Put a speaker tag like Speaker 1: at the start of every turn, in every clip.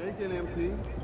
Speaker 1: Shaking MP.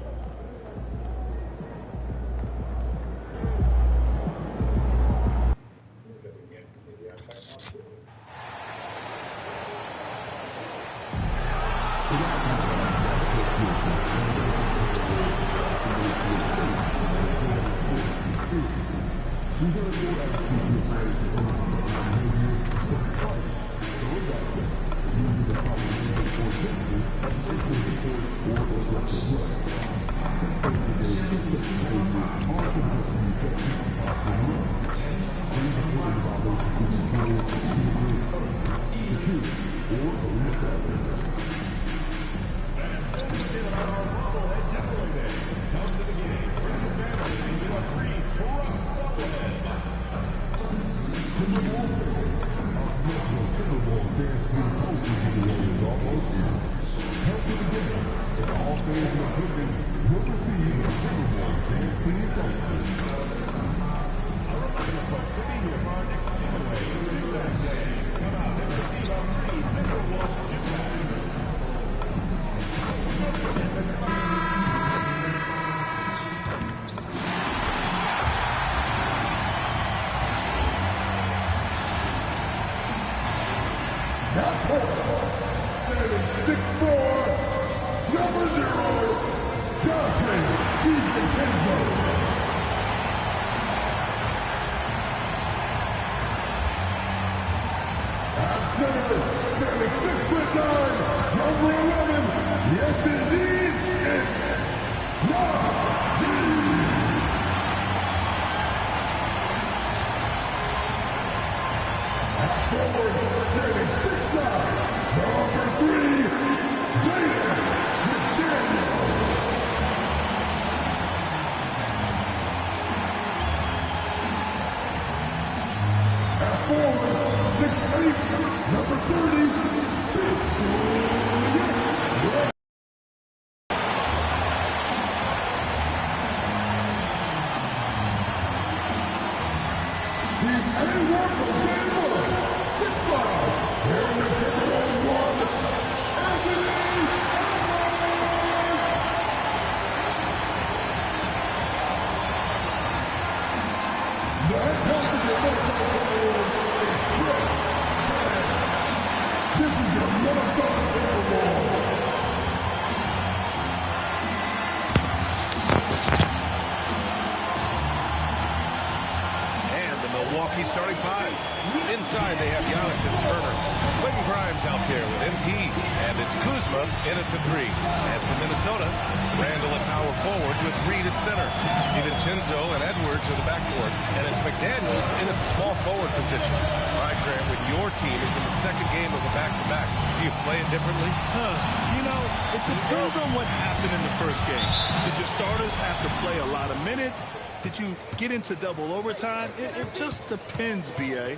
Speaker 2: Get into double overtime? It just depends, B.A.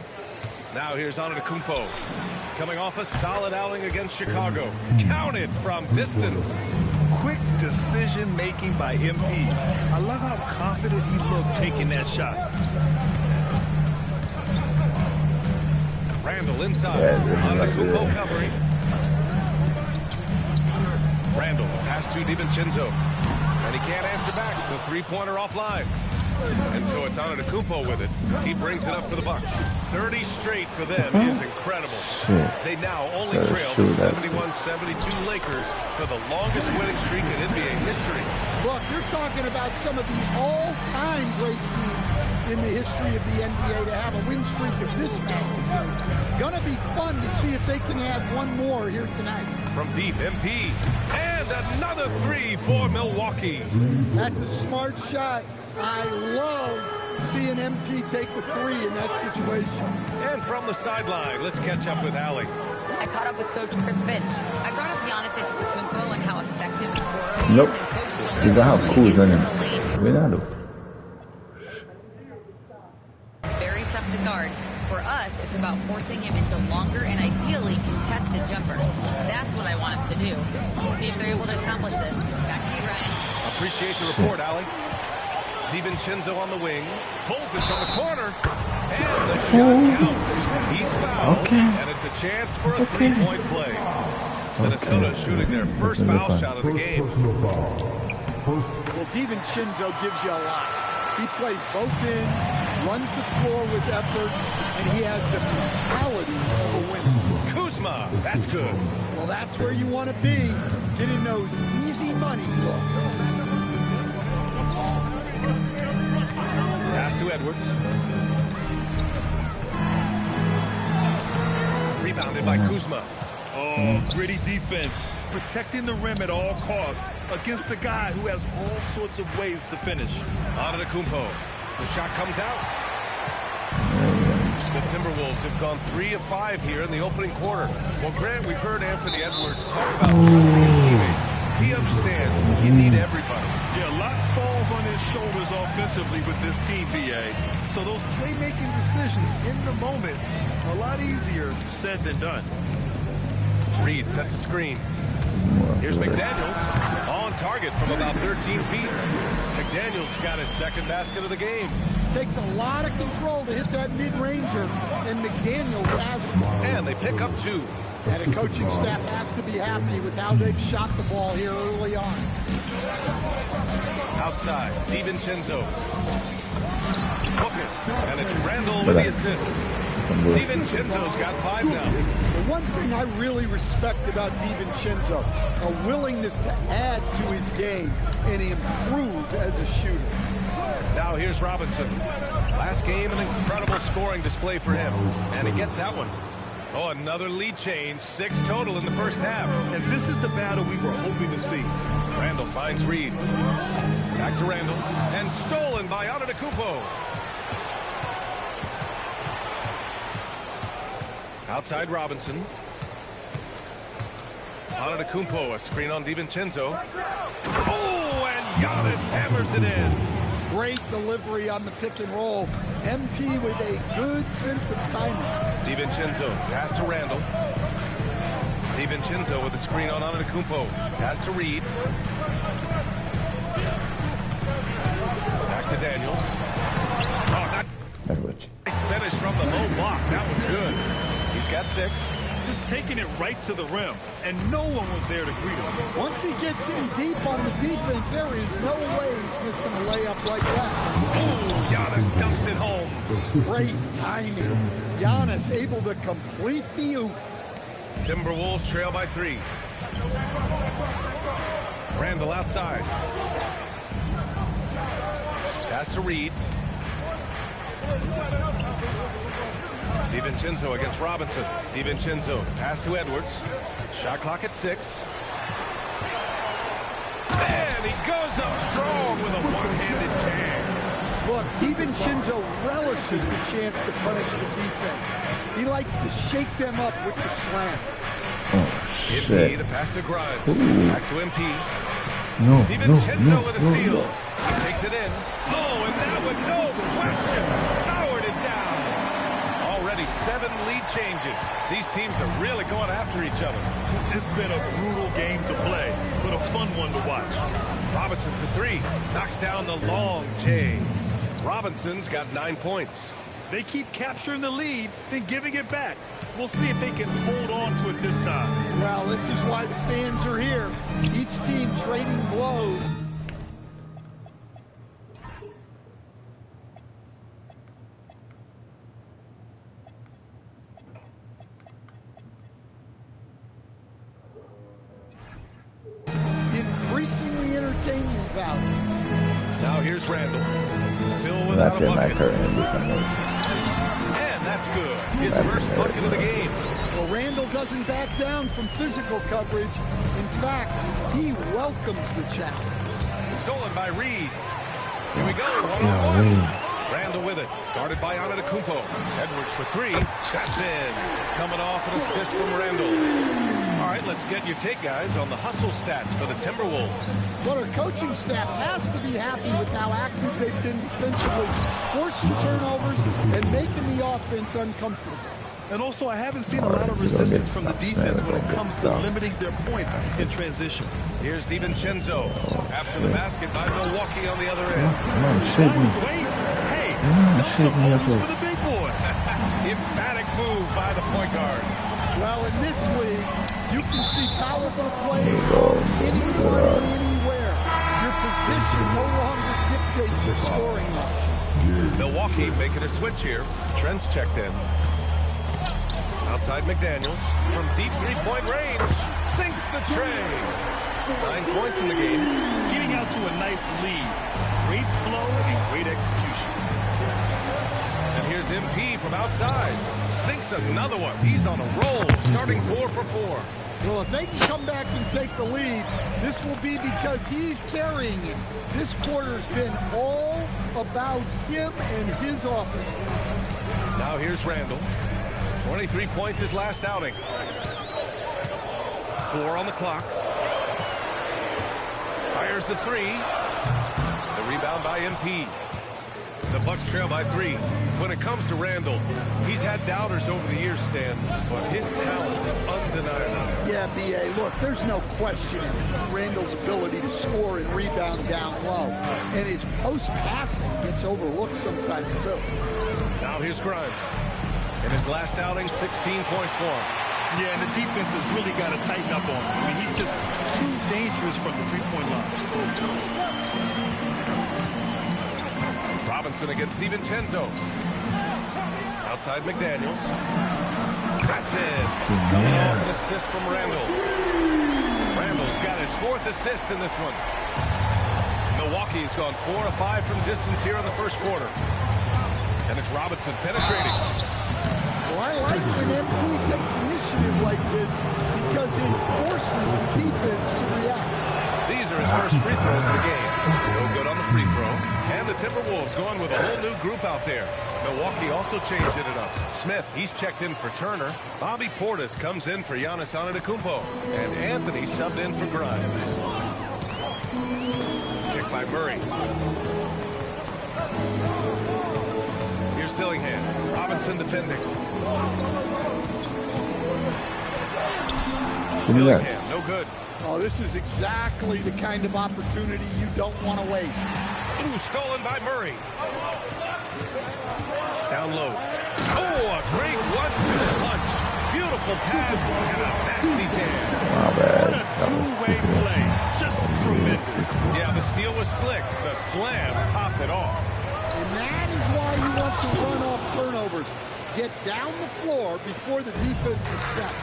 Speaker 3: Now here's Antetokounmpo. Coming off a solid outing against Chicago. Counted from distance.
Speaker 2: Quick decision-making by MP. I love how confident he looked taking that shot.
Speaker 3: Randall inside. Antetokounmpo covering. Randall, pass to DiVincenzo. And he can't answer back. The three-pointer offline. And so it's Antetokounmpo with it. He brings it up for the Bucks. 30 straight for them is incredible. They now only trail the 71-72 Lakers for the longest winning streak in NBA history.
Speaker 4: Look, you're talking about some of the all-time great teams in the history of the NBA to have a win streak of this magnitude. Gonna be fun to see if they can add one more here tonight.
Speaker 3: From deep, MP. And another three for Milwaukee.
Speaker 4: That's a smart shot. I love seeing MP take the three in that situation.
Speaker 3: And from the sideline, let's catch up with Allie.
Speaker 5: I caught up with Coach Chris Finch. I brought up Giannis Antetokounmpo and how effective a scorer he is. And Coach told me how cool he's in the lane. Very tough to guard. For us, it's about forcing him into longer and ideally contested jumpers. That's what I want us to do. We'll see if they're able to accomplish this. Back to you, Ryan.
Speaker 3: Appreciate the report, Allie. DiVincenzo on the wing, pulls it from the corner, and the shot counts. He's fouled, and it's a chance for a three-point play. Minnesota shooting their first foul shot of the game.
Speaker 4: Well, DiVincenzo gives you a lot. He plays both ends, runs the floor with effort, and he has the mentality of a winner.
Speaker 3: Kuzma, that's good.
Speaker 4: Well, that's where you want to be, getting those easy money looks.
Speaker 3: Pass to Edwards. Rebounded by Kuzma.
Speaker 2: Oh, gritty defense. Protecting the rim at all costs against a guy who has all sorts of ways to finish.
Speaker 3: Antetokounmpo. The shot comes out. The Timberwolves have gone 3 of 5 here in the opening quarter. Well, Grant, we've heard Anthony Edwards talk about trusting his teammates. He understands you need everybody.
Speaker 2: Yeah, a lot falls on his shoulders offensively with this team, BA. So those playmaking decisions in the moment are a lot easier said than done.
Speaker 3: Reed sets a screen. Here's McDaniels on target from about 13 feet. McDaniels got his second basket of the game.
Speaker 4: Takes a lot of control to hit that mid-ranger, and McDaniels has it.
Speaker 3: And they pick up 2.
Speaker 4: And the coaching staff has to be happy with how they've shot the ball here early on.
Speaker 3: Outside, DiVincenzo. Hook it. And it's Randall with the assist. DiVincenzo's got 5 now.
Speaker 4: The one thing I really respect about DiVincenzo, a willingness to add to his game and improve as a shooter.
Speaker 3: Now here's Robinson. Last game, an incredible scoring display for him. And he gets that one. Oh, another lead change. 6 total in the first half.
Speaker 2: And this is the battle we were hoping to see.
Speaker 3: Randall finds Reed. Back to Randall. And stolen by Antetokounmpo. Outside Robinson. Antetokounmpo, a screen on DiVincenzo. Oh, and Giannis hammers it in.
Speaker 4: Great delivery on the pick and roll. MP with a good sense of timing.
Speaker 3: DiVincenzo, pass to Randall. DiVincenzo with a screen on Antetokounmpo. Pass to Reed. Back to Daniels. Oh, nice finish from the low block. That was good. He's got 6.
Speaker 2: Just taking it right to the rim, and no one was there to greet him.
Speaker 4: Once he gets in deep on the defense, there is no way he's missing a layup like that.
Speaker 3: Oh, Giannis dunks it home.
Speaker 4: Great timing. Giannis able to complete the oop.
Speaker 3: Timberwolves trail by 3. Randall outside. Pass to Reed. DiVincenzo against Robinson. DiVincenzo, pass to Edwards. Shot clock at 6. And he goes up strong with a one-handed jam.
Speaker 4: Look, DiVincenzo relishes the chance to punish the defense. He likes to shake them up with the slam.
Speaker 3: MP, the pass to Grimes. Back to MP.
Speaker 1: No,
Speaker 3: DiVincenzo with a steal. He takes it in. Oh, and that one, no question, powered it down. Already 7 lead changes. These teams are really going after each other.
Speaker 2: It's been a brutal game to play, but a fun one to watch.
Speaker 3: Robinson for 3. Knocks down the long J. Robinson's got 9 points.
Speaker 2: They keep capturing the lead, then giving it back. We'll see if they can hold on to it this time.
Speaker 4: Well, this is why the fans are here. Each team trading blows. Increasingly entertaining value.
Speaker 3: Now here's Randall. Still without a bucket. And that's good. His first bucket of the game.
Speaker 4: Well, Randall doesn't back down from physical coverage. In fact, he welcomes the challenge.
Speaker 3: Stolen by Reed. Here we go, one-on-one. Randall with it. Guarded by Antetokounmpo. Edwards for 3. That's in. Coming off an assist from Randall. All right, let's get your take, guys, on the hustle stats for the Timberwolves.
Speaker 4: Well, our coaching staff has to be happy with how active they've been defensively, forcing turnovers and making the offense uncomfortable.
Speaker 2: And also, I haven't seen a lot of resistance from the defense when it comes to limiting their points in transition.
Speaker 3: Here's DiVincenzo after the basket by Milwaukee on the other end.
Speaker 2: Wait, hey, that's for the big boy.
Speaker 3: Emphatic move by the point guard.
Speaker 4: Well, in this league, you You can see powerful plays from anyone and anywhere. Your position no longer dictates your scoring option.
Speaker 3: Milwaukee making a switch here. Trent's checked in. Outside McDaniels from deep three-point range. Sinks the tray. 9 points in the game.
Speaker 2: Getting out to a nice lead. Great flow and great execution.
Speaker 3: And here's MP from outside. Sinks another one. He's on a roll, starting 4 for 4.
Speaker 4: Well, if they can come back and take the lead, this will be because he's carrying it. This quarter's been all about him and his offense.
Speaker 3: Now here's Randall. 23 points his last outing. 4 on the clock. Fires the 3. The rebound by MP. The Bucks trail by 3. When it comes to Randall, he's had doubters over the years, Stan, but his talent's undeniable.
Speaker 4: Yeah, B.A., look, there's no questioning Randall's ability to score and rebound down low. And his post-passing gets overlooked sometimes, too.
Speaker 3: Now here's Grimes. In his last outing, 16 points for him.
Speaker 2: Yeah, and the defense has really got to tighten up on him. I mean, he's just too dangerous from the three-point line.
Speaker 3: Robinson against DiVincenzo. Outside McDaniels. That's it. Coming off an assist from Randall. Randall's got his 4th assist in this one. Milwaukee's gone 4 of 5 from distance here in the first quarter. And it's Robinson penetrating.
Speaker 4: Well, I like when MP takes initiative like this because it forces the defense to react.
Speaker 3: These are his first free throws of the game. No good on the free throw. And the Timberwolves going with a whole new group out there. Milwaukee also changed it up. Smith, he's checked in for Turner. Bobby Portis comes in for Giannis Antetokounmpo. And Anthony subbed in for Grimes. Kick by Murray. Here's Dillingham. Robinson defending. Dillingham, no good.
Speaker 4: Oh, this is exactly the kind of opportunity you don't want to waste.
Speaker 3: Ooh, stolen by Murray. Down low. Oh, a great 1-2 punch. Beautiful pass and a nasty jam.
Speaker 2: What a two-way play. Just tremendous.
Speaker 3: Yeah, the steal was slick. The slam topped it off.
Speaker 4: And that is why you want to run off turnovers. Get down the floor before the defense is set.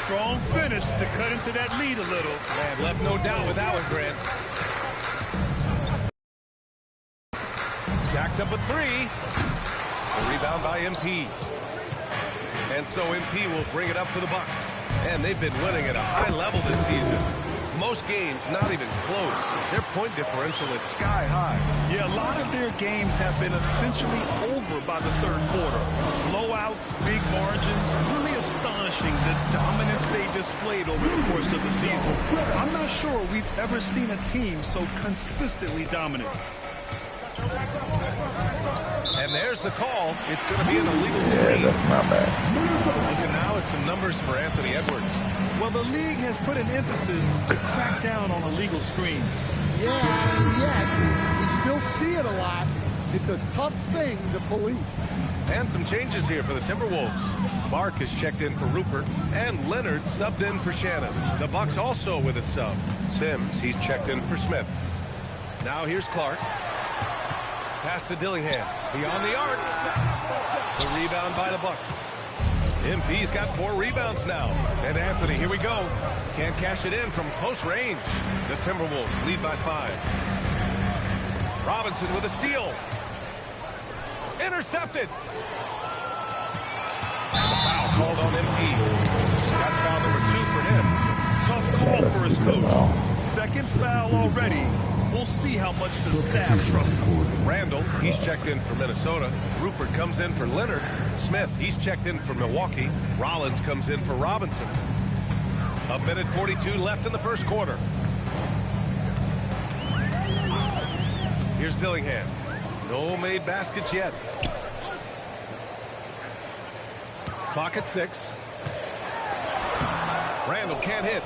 Speaker 2: Strong finish to cut into that lead a little.
Speaker 3: Man, left no doubt with that one, Grant. Jacks up a 3. A rebound by MP. And so MP will bring it up for the Bucks. And they've been winning at a high level this season. Most games not even close. Their point differential is sky high.
Speaker 2: Yeah, a lot of their games have been essentially over by the third quarter. Blowouts, big margins, really astonishing the dominance they displayed over the course of the season. I'm not sure we've ever seen a team so consistently dominant.
Speaker 3: And there's the call. It's going to be an illegal screen.
Speaker 1: Yeah, that's not bad.
Speaker 3: Looking now at some numbers for Anthony Edwards.
Speaker 2: Well, the league has put an emphasis to crack down on illegal screens.
Speaker 4: Yeah, and yet we still see it a lot. It's a tough thing to police.
Speaker 3: And some changes here for the Timberwolves. Clark has checked in for Rupert, and Leonard subbed in for Shannon. The Bucks also with a sub. Sims, he's checked in for Smith. Now here's Clark. Pass to Dillingham. Beyond the arc. The rebound by the Bucks. MP's got 4 rebounds now. And Anthony, here we go. Can't cash it in from close range. The Timberwolves lead by 5. Robinson with a steal. Intercepted. And the foul called on MP. That's foul number 2 for him.
Speaker 2: Tough call for his coach. Second foul already. We'll see how much the staff trusts him.
Speaker 3: Randall, he's checked in for Minnesota. Rupert comes in for Leonard. Smith, he's checked in for Milwaukee. Rollins comes in for Robinson. 1:42 left in the first quarter. Here's Dillingham. No made baskets yet. Clock at 6. Randall can't hit.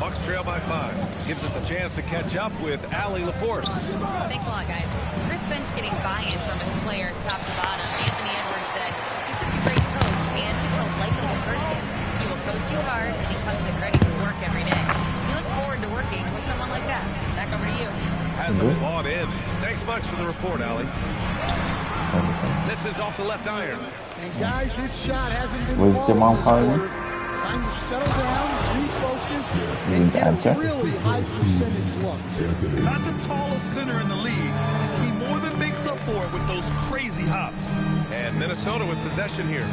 Speaker 3: Bucks trail by 5. Gives us a chance to catch up with Allie LaForce.
Speaker 5: Thanks a lot, guys. Chris Finch getting buy-in from his players top to bottom. Anthony Edwards said, he's such a great coach and just a likable person. He will coach you hard and he comes aggressive. Back over to you.
Speaker 3: Has him bought in. Thanks much for the report, Allie. This is off the left iron.
Speaker 4: And guys, his shot hasn't been falling this quarter. Time to settle down, refocus, and get a really high percentage look.
Speaker 2: Not the tallest center in the league. He more than makes up for it with those crazy hops.
Speaker 3: And Minnesota with possession here.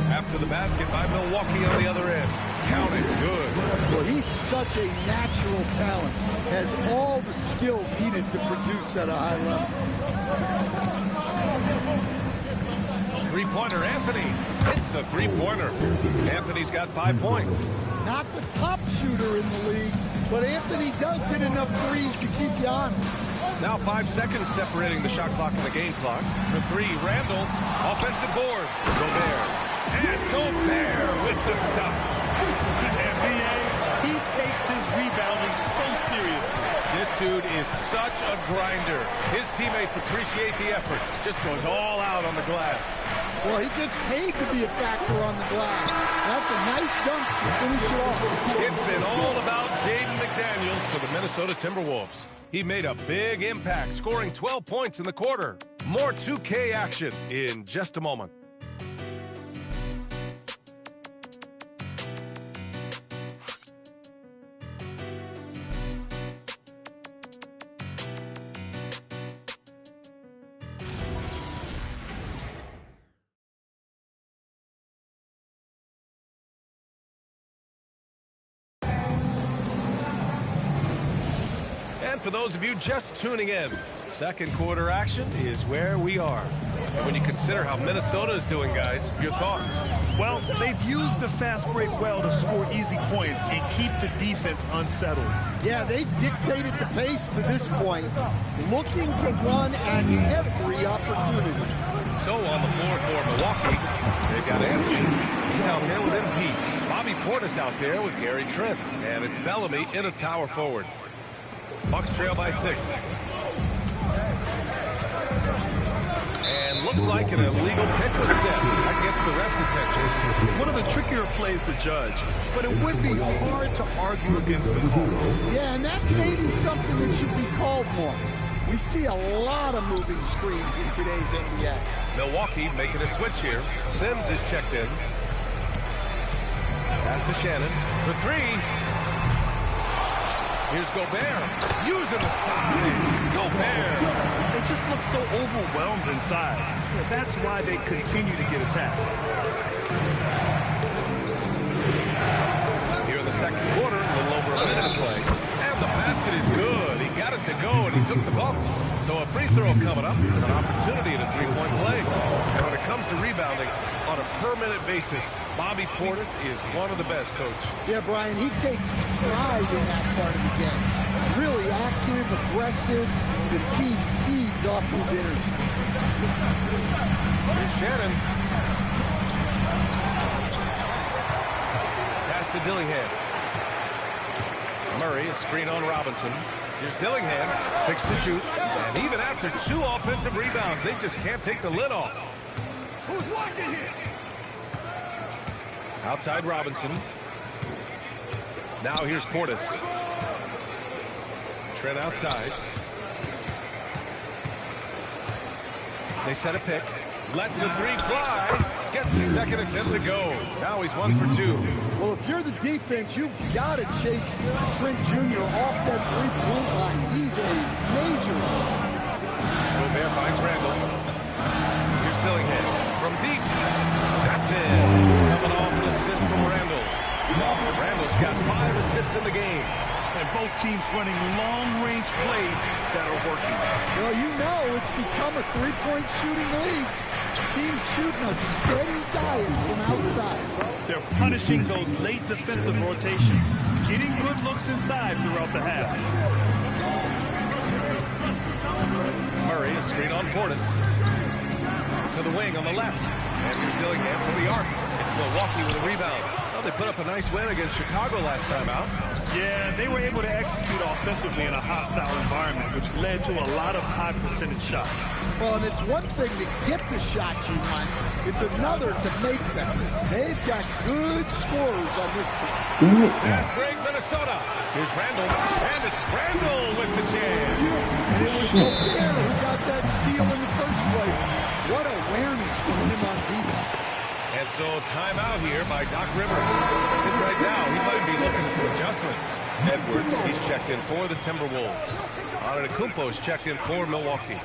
Speaker 3: After the basket by Milwaukee on the other end. Counted good.
Speaker 4: Well, he's such a natural talent. Has all the skill needed to produce at a high level.
Speaker 3: Three-pointer, Anthony. Hits a three-pointer. Anthony's got 5 points.
Speaker 4: Not the top shooter in the league, but Anthony does hit enough threes to keep you honest.
Speaker 3: Now 5 seconds separating the shot clock and the game clock. For three, Randall. Offensive board. Gobert. And Gobert with the stuff.
Speaker 2: NBA, he takes his rebounding so seriously.
Speaker 3: This dude is such a grinder. His teammates appreciate the effort. Just goes all out on the glass.
Speaker 4: Well, he gets paid to be a factor on the glass. That's a nice dunk to finish it off.
Speaker 3: It's been all about Jaden McDaniels for the Minnesota Timberwolves. He made a big impact, scoring 12 points in the quarter. More 2K action in just a moment. And for those of you just tuning in, second quarter action is where we are. And when you consider how Minnesota is doing, guys, your thoughts?
Speaker 2: Well, they've used the fast break well to score easy points and keep the defense unsettled.
Speaker 4: Yeah, they dictated the pace to this point, looking to run at every opportunity.
Speaker 3: So on the floor for Milwaukee, they've got Anthony. He's out there with MP. Bobby Portis out there with Gary Trent. And it's Bellamy in at power forward. Bucks trail by 6. And looks like an illegal pick was set. That gets the ref's attention.
Speaker 2: One of the trickier plays to judge, but it would be hard to argue against the call.
Speaker 4: Yeah, and that's maybe something that should be called more. We see a lot of moving screens in today's NBA.
Speaker 3: Milwaukee making a switch here. Sims is checked in. Pass to Shannon for three. Here's Gobert, using the size. Gobert.
Speaker 2: They just look so overwhelmed inside. That's why they continue to get attacked.
Speaker 3: Here in the second quarter, a little over a minute to play. And the basket is good. He got it to go, and he took the bump. So a free throw coming up, an opportunity at a three-point play. And when it comes to rebounding, on a per-minute basis, Bobby Portis is one of the best, Coach.
Speaker 4: Yeah, Brian, he takes pride in that part of the game. Really active, aggressive. The team feeds off his energy.
Speaker 3: Here's Shannon. Pass to Dillingham. Murray, a screen on Robinson. Here's Dillingham, 6 to shoot. And even after 2 offensive rebounds, they just can't take the lid off.
Speaker 2: Who's watching here?
Speaker 3: Outside Robinson. Now here's Portis. Trent outside. They set a pick. Lets the three fly. Gets his second attempt to go. Now he's 1 for 2.
Speaker 4: Well, if you're the defense, you've got to chase Trent Jr. off that three-point line. He's a major.
Speaker 3: Gobert finds Randall. Here's Dillingham from deep. That's it. Coming off an assist from Randall. Randall's got 5 assists in the game.
Speaker 2: And both teams running long-range plays that are working.
Speaker 4: Well, you know it's become a three-point shooting league. Teams shooting a steady diet from outside.
Speaker 2: They're punishing those late defensive rotations, getting good looks inside throughout the half.
Speaker 3: Murray, a screen on Portis. To the wing on the left. And here's Dillingham from the arc. It's Milwaukee with a rebound. Well, they put up a nice win against Chicago last time out.
Speaker 2: Yeah, they were able to execute offensively in a hostile environment, which led to a lot of high percentage shots.
Speaker 4: Well, and it's one thing to get the shots you want. It's another to make them. They've got good scorers on this team.
Speaker 3: Fast break, Minnesota. Here's Randall, and it's Randall with the jam.
Speaker 4: And it was Gobert who got that steal in the first place. What awareness from him on defense.
Speaker 3: And so timeout here by Doc Rivers. I think right now he might be looking at some adjustments. Edwards, he's checked in for the Timberwolves. Antetokounmpo's checked in for Milwaukee.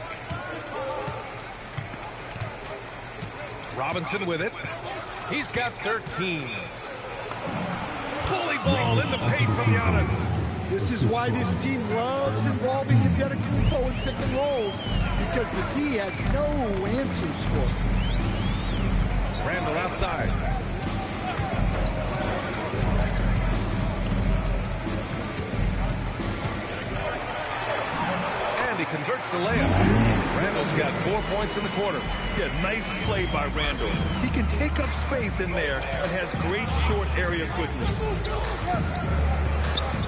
Speaker 3: Robinson with it. He's got 13. Bully ball in the paint from Giannis.
Speaker 4: This is why this team loves involving Antetokounmpo in pick and rolls, because the D has no answers for it.
Speaker 3: Randall outside. And he converts the layup. Randall's got 4 points in the quarter.
Speaker 2: Yeah, nice play by Randall. He can take up space in there and has great short area quickness.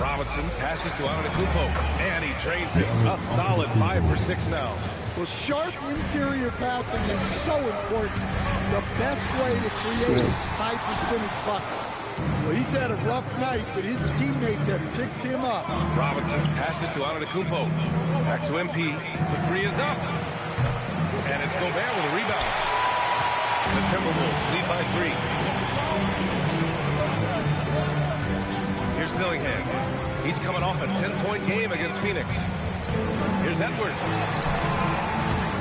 Speaker 3: Robinson passes to Antetokounmpo, and he drains it. A solid 5 for 6 now.
Speaker 4: Well, sharp interior passing is so important. The best way to create high percentage buckets. Well, he's had a rough night, but his teammates have picked him up.
Speaker 3: Robinson passes to Antetokounmpo. Back to MP. The three is up. And it's Gobert with a rebound. The Timberwolves lead by 3. Here's Dillingham. He's coming off a 10-point game against Phoenix. Here's Edwards.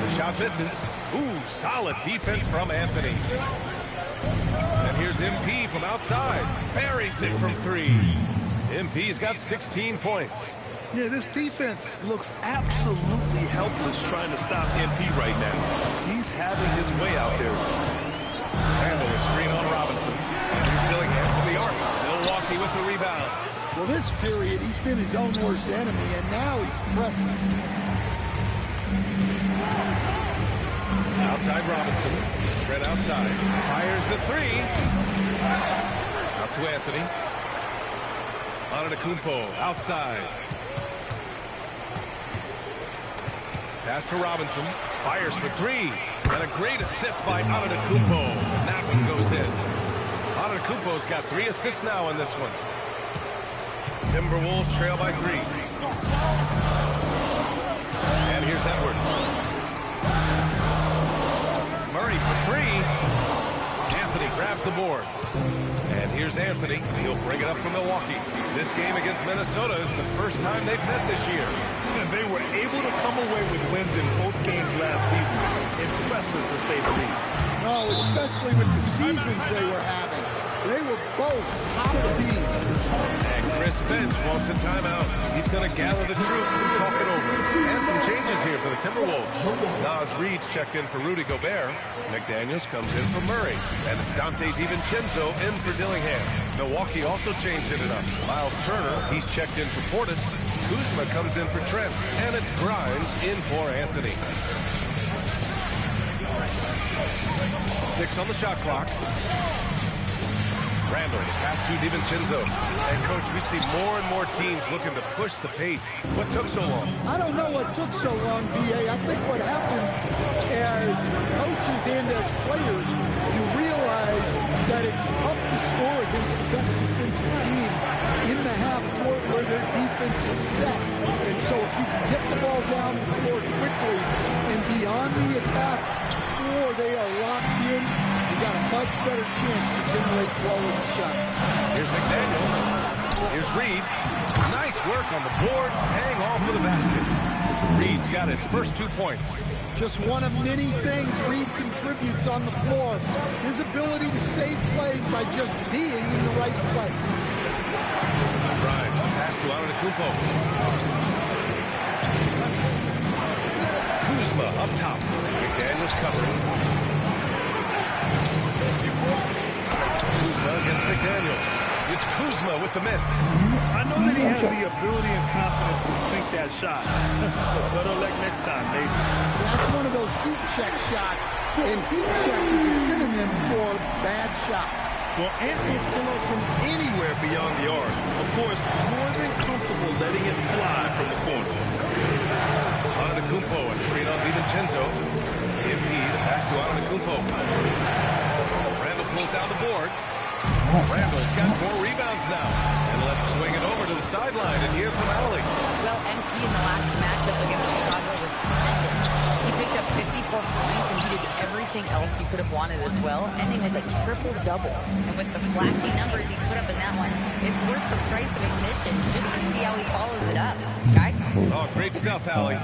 Speaker 3: The shot misses. Ooh, solid defense from Anthony. And here's MP from outside. Buries it from 3. MP's got 16 points.
Speaker 2: Yeah, this defense looks absolutely helpless trying to stop MP right now. He's having his way out there.
Speaker 3: Handle the screen on Robinson. And here's Dillingham from the arc. Milwaukee with the rebound.
Speaker 4: Well, this period, he's been his own worst enemy, and now he's pressing.
Speaker 3: Outside Robinson. Trent outside. Fires the 3. Out to Anthony. Antetokounmpo outside. Pass to Robinson. Fires for 3. And a great assist by Antetokounmpo. And that one goes in. Antetokounmpo's got 3 assists now in this one. Timberwolves trail by 3. And here's Edwards. Murray for 3. Anthony grabs the board. And here's Anthony. He'll bring it up from Milwaukee. This game against Minnesota is the first time they've met this year.
Speaker 2: And they were able to come away with wins in both games last season. Impressive, to say the least.
Speaker 4: No, especially with the seasons they were having. They were both top teams.
Speaker 3: And Chris Finch wants a timeout. He's going to gather the troops and talk it over. And some changes here for the Timberwolves. Nas Reed's checked in for Rudy Gobert. McDaniels comes in for Murray. And it's Dante DiVincenzo in for Dillingham. Milwaukee also changed it up. Miles Turner, he's checked in for Portis. Kuzma comes in for Trent. And it's Grimes in for Anthony. 6 on the shot clock. Randall, pass to DiVincenzo. And, Coach, we see more and more teams looking to push the pace. What took so long?
Speaker 4: I don't know what took so long, B.A. I think what happens as coaches and as players, you realize that it's tough to score against the best defensive team in the half court where their defense is set. And so if you can get the ball down the court quickly and beyond the attack, or they are locked in, you got a much better chance to generate quality shots.
Speaker 3: Here's McDaniels. Here's Reed. Nice work on the boards, paying off for the basket. Reed's got his first 2 points.
Speaker 4: Just one of many things Reed contributes on the floor. His ability to save plays by just being in the right place.
Speaker 3: Grimes, pass to Antetokounmpo. Kuzma up top. McDaniels covering. Kuzma against McDaniels. It's Kuzma with the miss.
Speaker 2: I know that he has the ability and confidence to sink that shot. Better luck next time, maybe.
Speaker 4: That's one of those heat check shots, and heat check is a synonym for bad shot.
Speaker 2: Well, Anthony pull up from anywhere beyond the arc. Of course, more than comfortable letting it fly from the corner.
Speaker 3: Antetokounmpo, a screen on DiVincenzo. MP, the pass to Antetokounmpo. Randall pulls down the board. Randall's got 4 rebounds now. And let's swing it over to the sideline and hear from Allie.
Speaker 5: Well, MP in the last matchup against Chicago was tremendous. He picked up 54 points, and he did everything else you could have wanted as well, ending with a triple-double. And with the flashy numbers he put up in that one, it's worth the price of admission just to see how he follows it up. Guys?
Speaker 3: Oh, great stuff, Allie.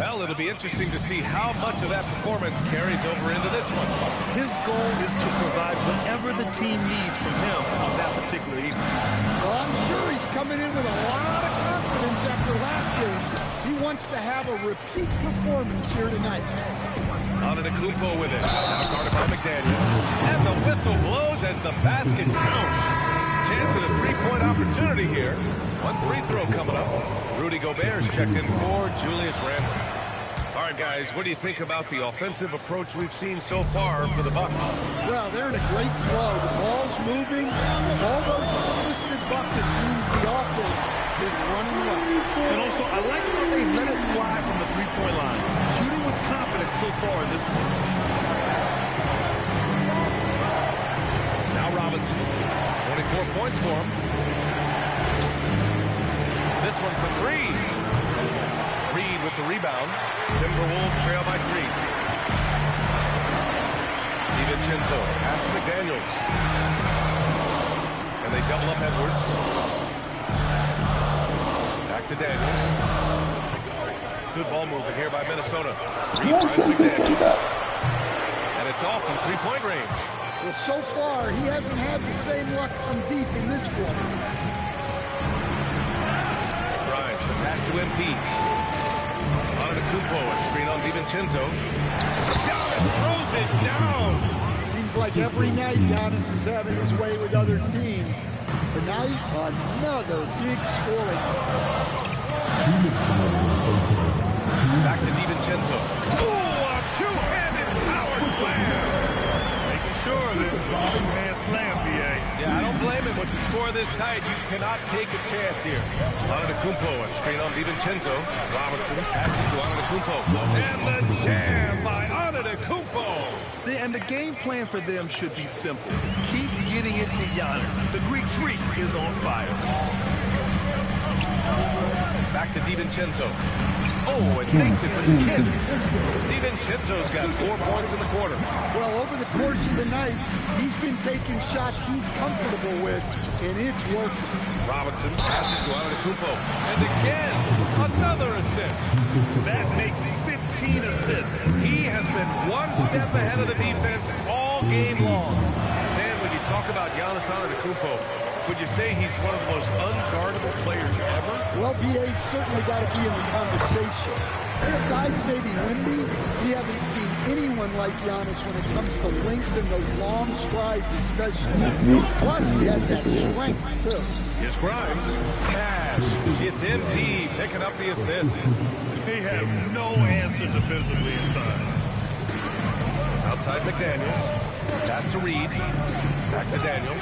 Speaker 3: Well, it'll be interesting to see how much of that performance carries over into this one.
Speaker 2: His goal is to provide whatever the team needs from him on that particular evening.
Speaker 4: Well, I'm sure he's coming in with a lot of confidence after last game. He wants to have a repeat performance here tonight.
Speaker 3: Antetokounmpo with it. Now guarded by McDaniels. And the whistle blows as the basket counts. Chance at a three-point opportunity here. One free throw coming up. Rudy Gobert's checked in for Julius Randle. All right, guys, what do you think about the offensive approach we've seen so far for the Bucks?
Speaker 4: Well, they're in a great flow. The ball's moving. All those assisted buckets means the offense is running well.
Speaker 2: And also, I like how they've let it fly from the three-point line. Shooting with confidence so far in this one.
Speaker 3: Now Robinson. 24 points for him. This one for three. Reed with the rebound. Timberwolves trail by 3. DiVincenzo pass to McDaniels. And they double up Edwards. Back to Daniels. Good ball movement here by Minnesota. Reed finds McDaniels. And it's off from three-point range.
Speaker 4: Well, so far, he hasn't had the same luck from deep in this quarter.
Speaker 3: Grimes, the pass to MP. Antetokounmpo, a screen on DiVincenzo. Giannis throws it down.
Speaker 4: Seems like every night Giannis is having his way with other teams. Tonight, another big scoring.
Speaker 3: Back to DiVincenzo. Oh, a two-handed power slam.
Speaker 2: Making sure that two-hand slam, BA.
Speaker 3: Yeah, I don't blame him. With the score this tight, you cannot take a chance here. Antetokounmpo, a screen on DiVincenzo. Robinson passes to Antetokounmpo. And the jam by Antetokounmpo.
Speaker 2: And the game plan for them should be simple. Keep getting it to Giannis. The Greek Freak is on fire.
Speaker 3: Back to DiVincenzo. Oh, it makes it with a kiss. DiVincenzo's got 4 points in the quarter.
Speaker 4: Well, over the course of the night, he's been taking shots he's comfortable with, and it's working.
Speaker 3: Robinson passes to Antetokounmpo. And again, another assist.
Speaker 2: That makes 15 assists.
Speaker 3: He has been one step ahead of the defense all game long. Stan, when you talk about Giannis Antetokounmpo, would you say he's one of the most unguardable players ever?
Speaker 4: Well, BA's certainly got to be in the conversation. Besides maybe Wemby, we haven't seen anyone like Giannis when it comes to length and those long strides especially. Plus, he has that strength, too.
Speaker 3: Here's Grimes. Cash. It's MP picking up the assist.
Speaker 2: They have no answer defensively inside.
Speaker 3: Outside McDaniels. Pass to Reed. Back to Daniels.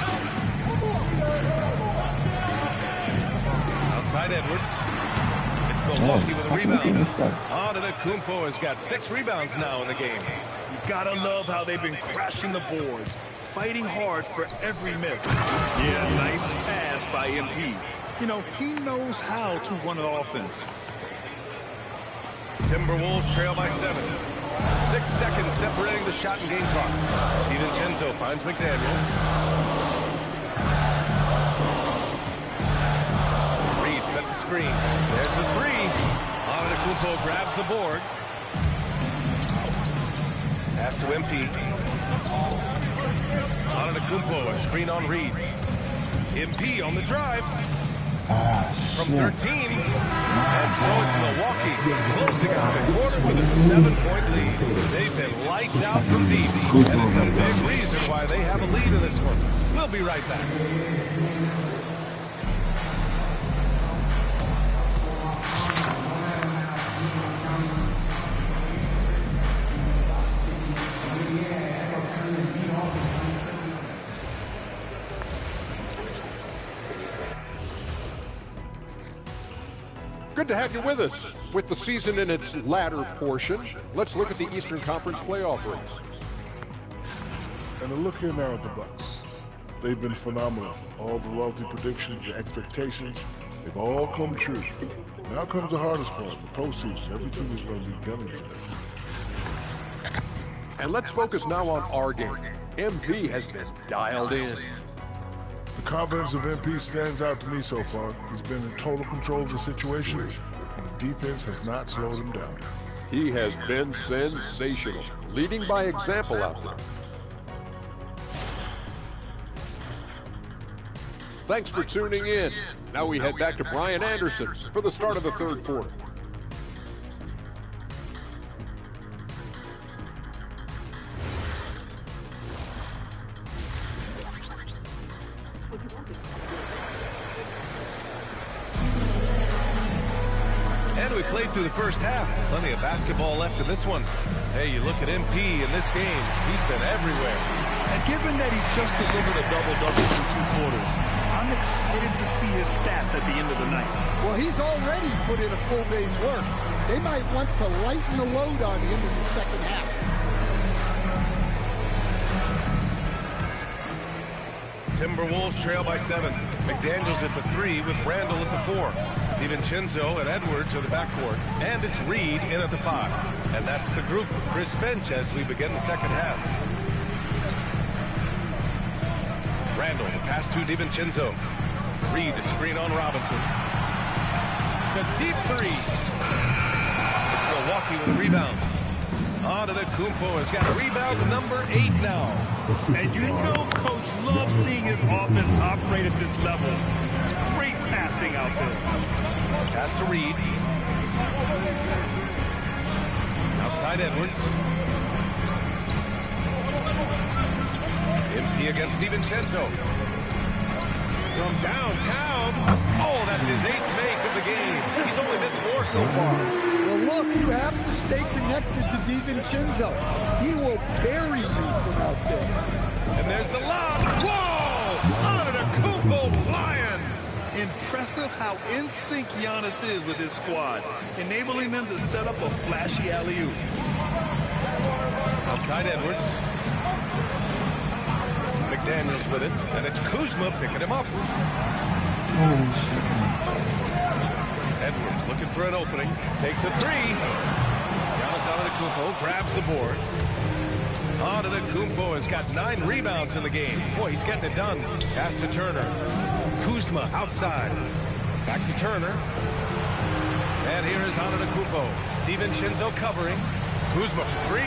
Speaker 3: Outside Edwards. It's Milwaukee with a rebound. Antetokounmpo has got 6 rebounds now in the game.
Speaker 2: You gotta love how they've been crashing the boards, fighting hard for every miss. Yeah, nice pass by MP. You know, he knows how to run an offense.
Speaker 3: Timberwolves trail by 7. 6 seconds separating the shot and game clock. DiVincenzo finds McDaniels. Sets a screen. There's the 3. Antetokounmpo grabs the board. Pass to MP. Antetokounmpo, a screen on Reed. MP on the drive. From 13. And so it's Milwaukee closing out the quarter with a 7-point lead. They've been lights out from deep. And it's a big reason why they have a lead in this one. We'll be right back.
Speaker 1: Good to have you with us. With the season in its latter portion, let's look at the Eastern Conference playoff race.
Speaker 6: And a look here now at the Bucks. They've been phenomenal. All the lofty predictions, the expectations, They've all come true. Now comes the hardest part, the postseason. Every team is going to be gunning for them.
Speaker 1: And let's focus now on our game. MP has been dialed in.
Speaker 6: The confidence of MP stands out to me so far. He's been in total control of the situation, and the defense has not slowed him down.
Speaker 1: He has been sensational, leading by example out there. Thanks for tuning in. Now we head back to Brian Anderson for the start of the third quarter.
Speaker 3: And we played through the first half. Plenty of basketball left in this one. Hey, you look at MP in this game. He's been everywhere.
Speaker 2: And given that he's just delivered a double-double through 2 quarters, I'm excited to see his stats at the end of the night.
Speaker 4: Well, he's already put in a full day's work. They might want to lighten the load on him in the second half.
Speaker 3: Timberwolves trail by 7. McDaniels at the 3 with Randall at the 4. DiVincenzo and Edwards are the backcourt. And it's Reed in at the 5. And that's the group for Chris Finch as we begin the second half. Randall, the pass to DiVincenzo. Reed, a screen on Robinson. The deep 3. It's Milwaukee with a rebound. Antetokounmpo has got rebound number 8 now.
Speaker 2: And you know Coach loves seeing his offense operate at this level. Great passing out there.
Speaker 3: Pass to Reed. Outside Edwards. MP against DiVincenzo. From downtown. Oh, that's his 8th make of the game. He's only missed 4 so far.
Speaker 4: Well, look, you have to stay connected to DiVincenzo. He will bury you from out there.
Speaker 3: And there's the lob. Whoa! Antetokounmpo flying.
Speaker 2: Impressive how in sync Giannis is with his squad, enabling them to set up a flashy alley-oop.
Speaker 3: Outside Edwards. McDaniels with it, and it's Kuzma picking him up. Edwards looking for an opening, takes a 3. Giannis Antetokounmpo grabs the board. Antetokounmpo has got 9 rebounds in the game. Boy, he's getting it done. Pass to Turner. Kuzma outside. Back to Turner. And here is Antetokounmpo. DiVincenzo covering. Kuzma for 3.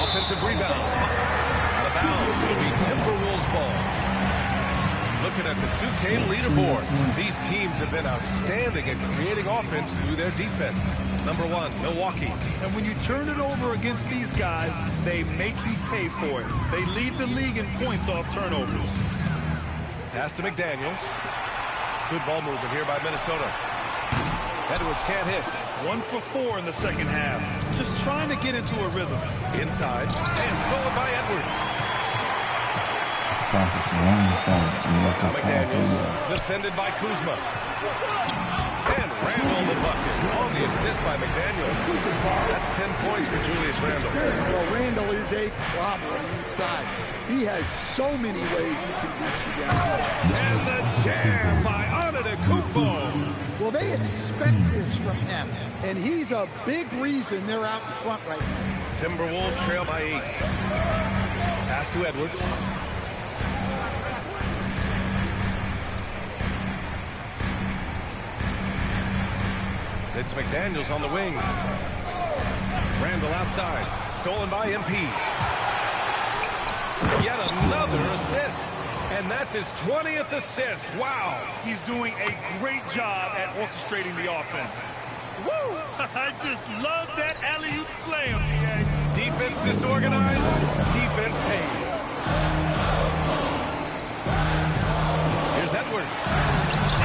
Speaker 3: Offensive rebound. Out of bounds. It'll be Timberwolves ball. Looking at the 2K leaderboard, these teams have been outstanding at creating offense through their defense. Number 1, Milwaukee.
Speaker 2: And when you turn it over against these guys, they make you pay for it. They lead the league in points off turnovers.
Speaker 3: Pass to McDaniels. Good ball movement here by Minnesota. Edwards can't hit.
Speaker 2: 1 for 4 in the second half. Just trying to get into a rhythm.
Speaker 3: Inside. And stolen by Edwards. McDaniels defended by Kuzma. And Randall the bucket on the assist by McDaniels. That's 10 points for Julius Randall.
Speaker 4: Well, Randall is a problem inside. He has so many ways he can beat you down.
Speaker 3: And the jam by Antetokounmpo.
Speaker 4: Well, they expect this from him, and he's a big reason they're out in front right now.
Speaker 3: Timberwolves trail by 8. Pass to Edwards. It's McDaniels on the wing. Randall outside. Stolen by MP. Yet another assist. And that's his 20th assist. Wow.
Speaker 2: He's doing a great job at orchestrating the offense. Woo! I just love that alley-oop slam, DA.
Speaker 3: Defense disorganized. Defense pays. Here's Edwards.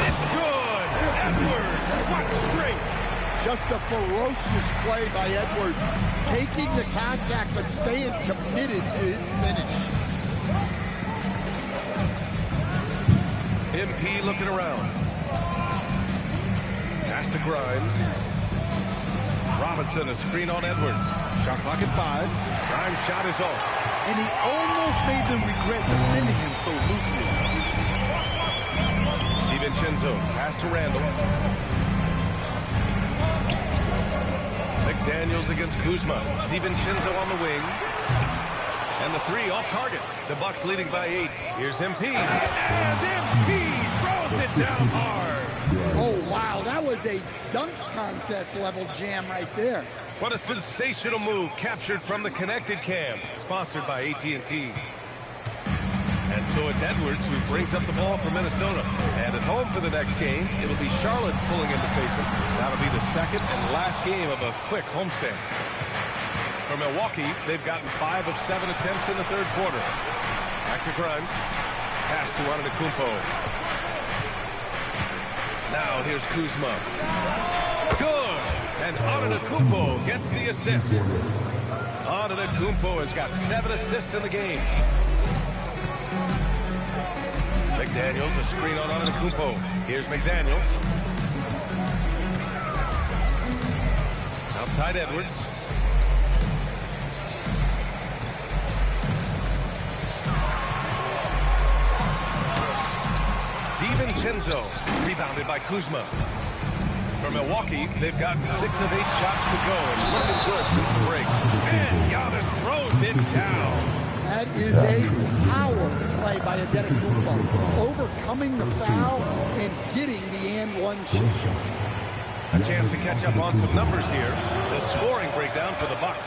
Speaker 3: It's good. Edwards. What straight.
Speaker 4: Just a ferocious play by Edwards, taking the contact but staying committed to his finish.
Speaker 3: MP looking around. Pass to Grimes. Robinson, a screen on Edwards. Shot clock at 5. Grimes' shot is off.
Speaker 2: And he almost made them regret defending him so loosely.
Speaker 3: DiVincenzo, pass to Randall. McDaniels against Kuzma. DiVincenzo on the wing. And the three off target. The Bucks leading by 8. Here's MP. And MP throws it down hard.
Speaker 4: Oh, wow. That was a dunk contest level jam right there.
Speaker 3: What a sensational move captured from the connected cam. Sponsored by AT&T. And so it's Edwards who brings up the ball for Minnesota. And at home for the next game, it'll be Charlotte pulling in to face him. That'll be the second and last game of a quick homestand. For Milwaukee, they've gotten 5 of 7 attempts in the third quarter. Back to Grimes. Pass to Antetokounmpo. Now here's Kuzma. Good! And Antetokounmpo gets the assist. Antetokounmpo has got 7 assists in the game. McDaniels, a screen on Antetokounmpo. Here's McDaniels. Outside Edwards. DiVincenzo, rebounded by Kuzma. For Milwaukee, they've gotten 6 of 8 shots to go and looking good since the break. And Giannis throws it down.
Speaker 4: That is a power play by Antetokounmpo, overcoming the foul and getting the and-one chance.
Speaker 3: A chance to catch up on some numbers here. The scoring breakdown for the Bucks.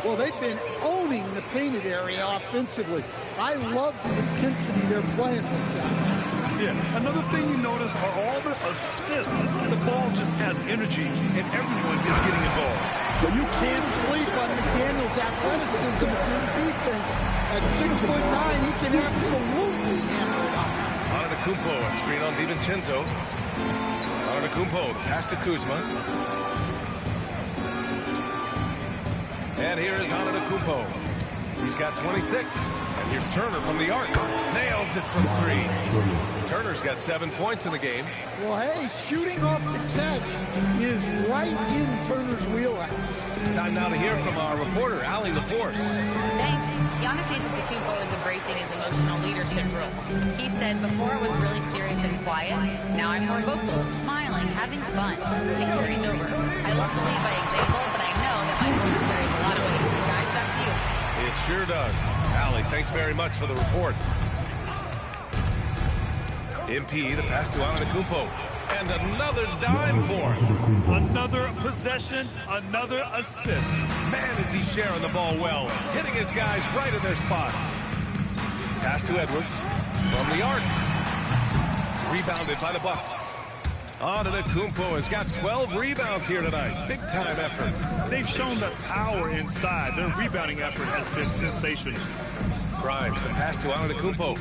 Speaker 4: Well, they've been owning the painted area offensively. I love the intensity they're playing with down there.
Speaker 2: Yeah, another thing you notice are all the assists. The ball just has energy, and everyone is getting involved.
Speaker 4: But you can't sleep on McDaniels' athleticism with his defense. At 6'9", he can absolutely hammer it up.
Speaker 3: Antetokounmpo, a screen on DiVincenzo. Antetokounmpo, the pass to Kuzma. And here is Antetokounmpo. He's got 26. And here's Turner from the arc. Nails it from 3. Turner's got 7 points in the game.
Speaker 4: Well, hey, shooting off the catch is right in Turner's wheelhouse.
Speaker 3: Time now to hear from our reporter, Allie LaForce.
Speaker 5: Thanks. Giannis Antetokounmpo is embracing his emotional leadership role. He said, before I was really serious and quiet. Now I'm more vocal, smiling, having fun. It carries over. I love to lead by example, but I know that my voice carries a lot of weight. Guys, back to you.
Speaker 3: It sure does. Allie, thanks very much for the report. MP, the pass to Antetokounmpo. And another dime for him.
Speaker 2: Another possession, another assist.
Speaker 3: Man, is he sharing the ball well. Hitting his guys right in their spots. Pass to Edwards. From the arc. Rebounded by the Bucks. Antetokounmpo has got 12 rebounds here tonight. Big time effort.
Speaker 2: They've shown the power inside. Their rebounding effort has been sensational.
Speaker 3: Grimes, the pass to Antetokounmpo.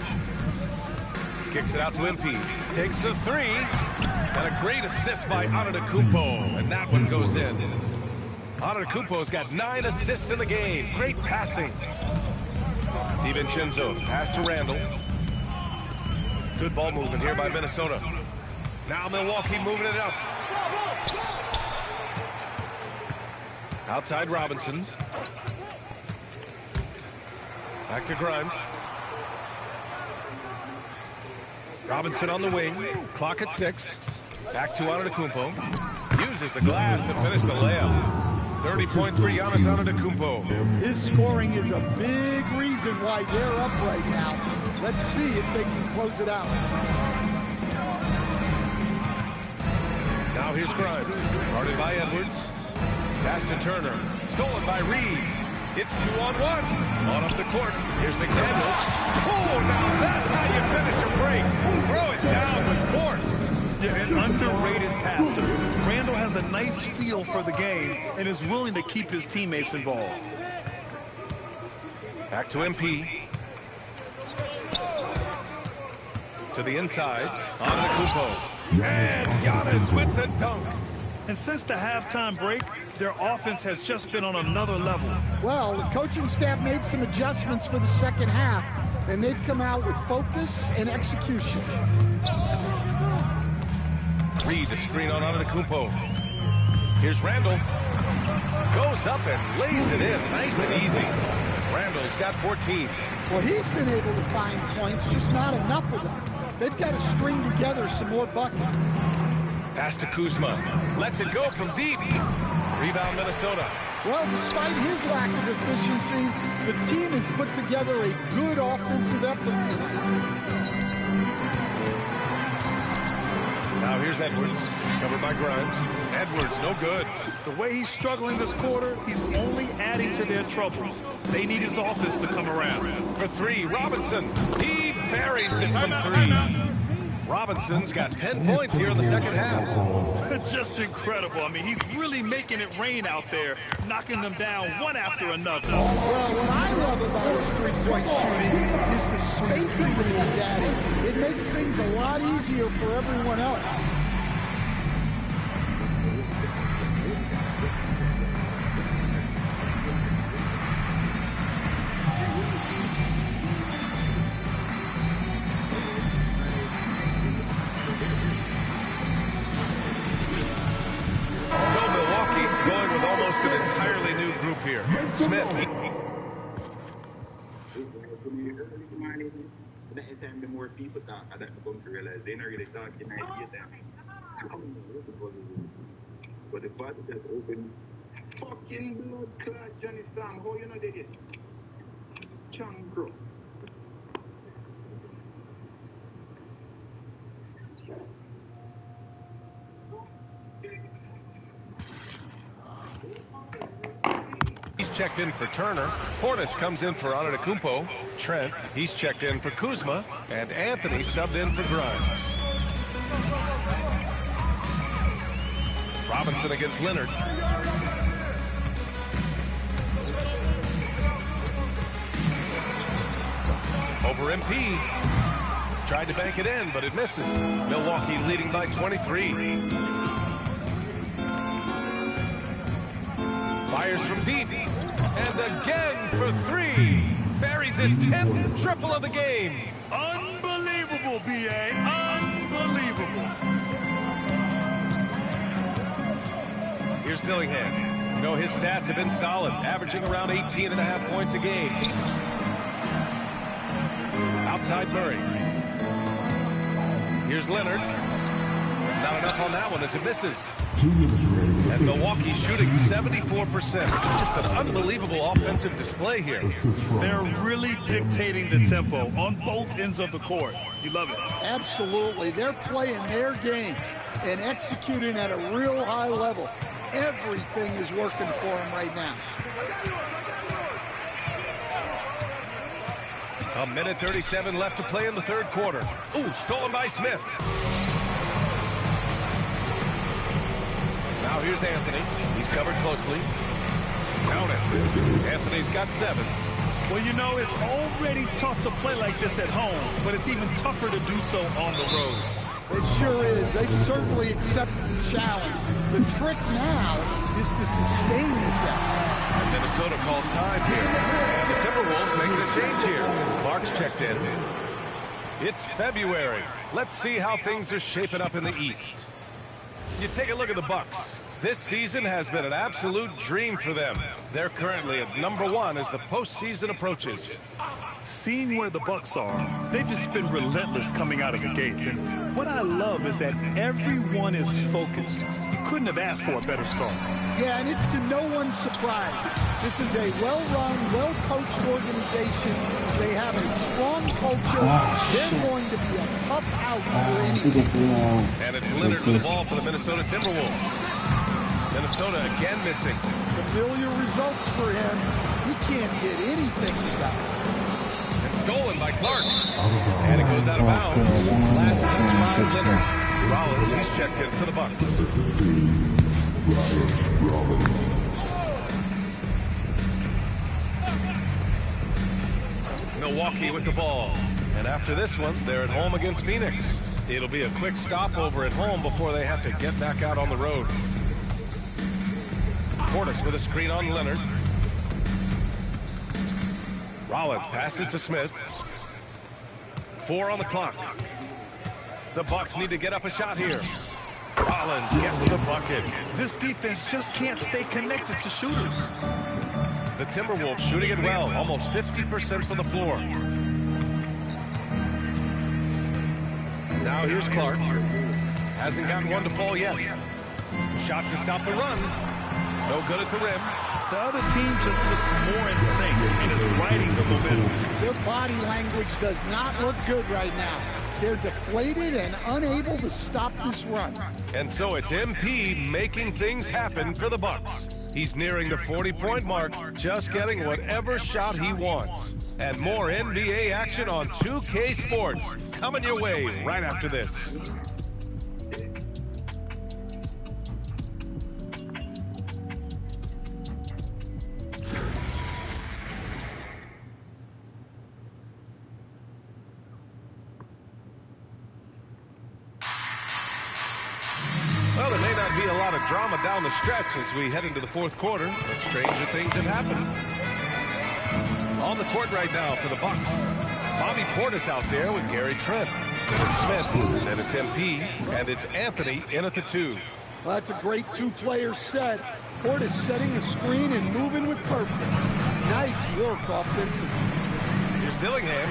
Speaker 3: Kicks it out to MP. Takes the 3. And a great assist by Antetokounmpo. And that one goes in. Antetokounmpo's got 9 assists in the game. Great passing. DiVincenzo, the pass to Randall. Good ball movement here by Minnesota. Now Milwaukee moving it up. Outside Robinson. Back to Grimes. Robinson on the wing. Clock at 6. Back to Antetokounmpo. Uses the glass to finish the layup. 30 points for Giannis Antetokounmpo.
Speaker 4: His scoring is a big reason why they're up right now. Let's see if they can close it out.
Speaker 3: Now here's Grimes. Guarded by Edwards. Pass to Turner. Stolen by Reed. It's 2-on-1. On up the court. Here's McDaniels. Oh, now that's how you finish a break. Throw it down with force.
Speaker 2: Yeah, an underrated passer. Randall has a nice feel for the game and is willing to keep his teammates involved.
Speaker 3: Back to MP. To the inside. Antetokounmpo. And Giannis with the dunk.
Speaker 2: And since the halftime break, their offense has just been on another level.
Speaker 4: Well, the coaching staff made some adjustments for the second half, and they've come out with focus and execution.
Speaker 3: Reed, the screen on Antetokounmpo. Here's Randall. Goes up and lays it in. Nice and easy. Randall's got 14.
Speaker 4: Well, he's been able to find points, just not enough of them. They've got to string together some more buckets.
Speaker 3: Pass to Kuzma. Lets it go from deep. Rebound Minnesota.
Speaker 4: Well, despite his lack of efficiency, the team has put together a good offensive effort tonight.
Speaker 3: Now here's Edwards, covered by Grimes. Edwards, no good.
Speaker 2: The way he's struggling this quarter, he's only adding to their troubles. They need his offense to come around.
Speaker 3: For three, Robinson. He buries it from three. Robinson's got 10 points here in the second half.
Speaker 2: Just incredible. I mean, he's really making it rain out there, knocking them down one after another.
Speaker 4: Well, what I love about his three-point shooting is the spacing that he's adding. It makes things a lot easier for everyone else.
Speaker 3: Here. Smith.
Speaker 7: That time the more people talk, I come to realize they're not really talking idea them. But the part that open fucking blood clot Johnny Sam, how you know they did? Chankro.
Speaker 3: He's checked in for Turner. Portis comes in for Antetokounmpo. Trent, he's checked in for Kuzma. And Anthony subbed in for Grimes. Robinson against Leonard. Over MP. Tried to bank it in, but it misses. Milwaukee leading by 23. Fires from deep. And again for three. Buries his 10th triple of the game.
Speaker 2: Unbelievable, B.A. Unbelievable.
Speaker 3: Here's Dillingham. You know, his stats have been solid, averaging around 18.5 points a game. Outside Murray. Here's Leonard. Not enough on that one as it misses. And Milwaukee shooting 74%. Just an unbelievable offensive display here.
Speaker 2: They're really dictating the tempo on both ends of the court. You love it.
Speaker 4: Absolutely. They're playing their game and executing at a real high level. Everything is working for them right now.
Speaker 3: A minute 37 left to play in the third quarter. Ooh, stolen by Smith. Now here's Anthony. He's covered closely. Count it. Anthony's got 7.
Speaker 2: Well, you know, it's already tough to play like this at home, but it's even tougher to do so on the road.
Speaker 4: It sure is. They've certainly accepted the challenge. The trick now is to sustain this effort.
Speaker 3: Minnesota calls time here. And the Timberwolves making a change here. Clark's checked in. It's February. Let's see how things are shaping up in the East. You take a look at the Bucks. This season has been an absolute dream for them. They're currently at #1 as the postseason approaches.
Speaker 2: Seeing where the Bucks are, they've just been relentless coming out of the gates. And what I love is that everyone is focused. You couldn't have asked for a better start.
Speaker 4: Yeah, and it's to no one's surprise. This is a well-run, well-coached organization. They have a strong culture. They're going to be a tough out for anyone.
Speaker 3: And it's Leonard with the ball for the Minnesota Timberwolves. Minnesota again missing.
Speaker 4: Familiar results for him. He can't get anything together.
Speaker 3: Stolen by Clark. And it goes out of bounds. Last touch by Leonard. Rollins, he's checked in for the Bucks. Milwaukee with the ball. And after this one, they're at home against Phoenix. It'll be a quick stopover at home before they have to get back out on the road. Portis with a screen on Leonard. Rollins passes to Smith. 4 on the clock. The Bucks need to get up a shot here. Rollins gets the bucket.
Speaker 2: This defense just can't stay connected to shooters.
Speaker 3: The Timberwolves shooting it well, almost 50% from the floor. Now here's Clark. Hasn't gotten one to fall yet. Shot to stop the run. No good at the rim.
Speaker 2: The other team just looks more in sync and is riding the momentum.
Speaker 4: Their body language does not look good right now. They're deflated and unable to stop this run.
Speaker 3: And so it's MP making things happen for the Bucks. He's nearing the 40-point mark, just getting whatever shot he wants. And more NBA action on 2K Sports coming your way right after this. Well, there may not be a lot of drama down the stretch as we head into the fourth quarter, but stranger things have happened. On the court right now for the Bucks, Bobby Portis out there with Gary Trent. Then it's Smith, then it's MP, and it's Anthony in at the 2.
Speaker 4: Well, that's a great two-player set. Portis setting the screen and moving with purpose. Nice work offensively.
Speaker 3: Here's Dillingham.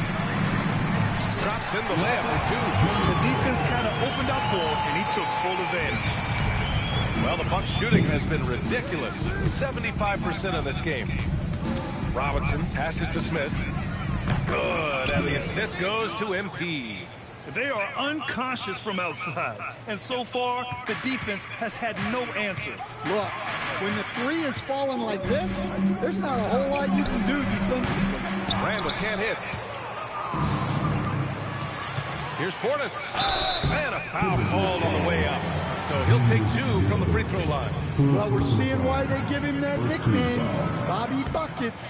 Speaker 3: Drops in the layup for 2.
Speaker 2: The defense kind of opened up for him, and he took full advantage.
Speaker 3: Well, the Bucks shooting has been ridiculous. 75% in this game. Robinson passes to Smith. Good, and the assist goes to MP.
Speaker 2: They are unconscious from outside, and so far, the defense has had no answer.
Speaker 4: Look, when the three is falling like this, there's not a whole lot you can do defensively.
Speaker 3: Randall can't hit. Here's Portis. And a foul called on the way up. So he'll take 2 from the free throw line.
Speaker 4: Well, we're seeing why they give him that nickname, Bobby Buckets,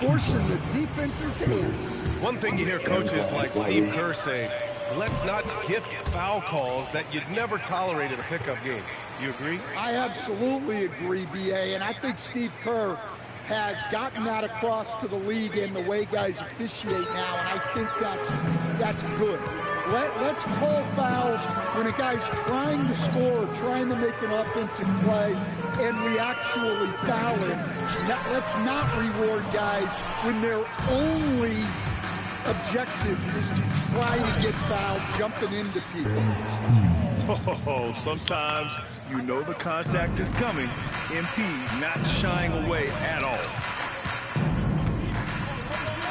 Speaker 4: forcing the defense's hands.
Speaker 3: One thing you hear coaches like Steve Kerr say, let's not gift foul calls that you'd never tolerate in a pickup game. You agree?
Speaker 4: I absolutely agree, B.A., and I think Steve Kerr has gotten that across to the league and the way guys officiate now, and I think that's good. Let's call fouls when a guy's trying to score or trying to make an offensive play and we actually foul him. Let's not reward guys when their only objective is to try to get fouled jumping into people.
Speaker 2: Oh, sometimes you know the contact is coming. MP not shying away at all.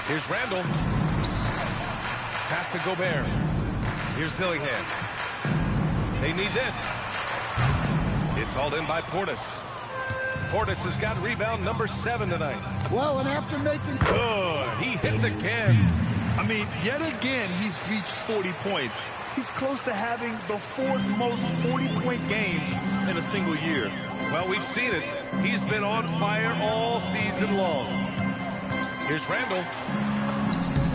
Speaker 3: Here's Randall. Pass to Gobert. Here's Dillingham. They need this. It's hauled in by Portis. Portis has got rebound number 7 tonight.
Speaker 4: Well, and after making...
Speaker 3: Good. He hits again.
Speaker 2: I mean, yet again, he's reached 40 points. He's close to having the 4th most 40-point games in a single year.
Speaker 3: Well, we've seen it. He's been on fire all season long. Here's Randall.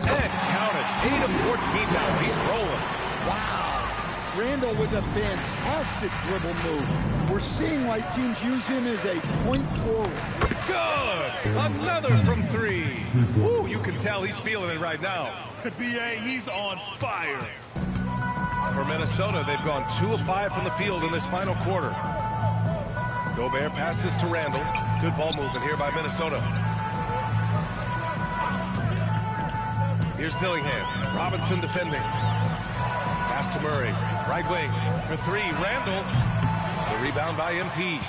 Speaker 3: And count it. 8 of 14 now. He's rolling.
Speaker 4: Wow. Randall with a fantastic dribble move. We're seeing why teams use him as a point forward.
Speaker 3: Good. Another from 3. Woo, you can tell he's feeling it right now.
Speaker 2: B.A., he's on fire.
Speaker 3: For Minnesota, they've gone 2 of 5 from the field in this final quarter. Gobert passes to Randall. Good ball movement here by Minnesota. Here's Dillingham. Robinson defending. Pass to Murray. Right wing for 3. Randall. The rebound by MP.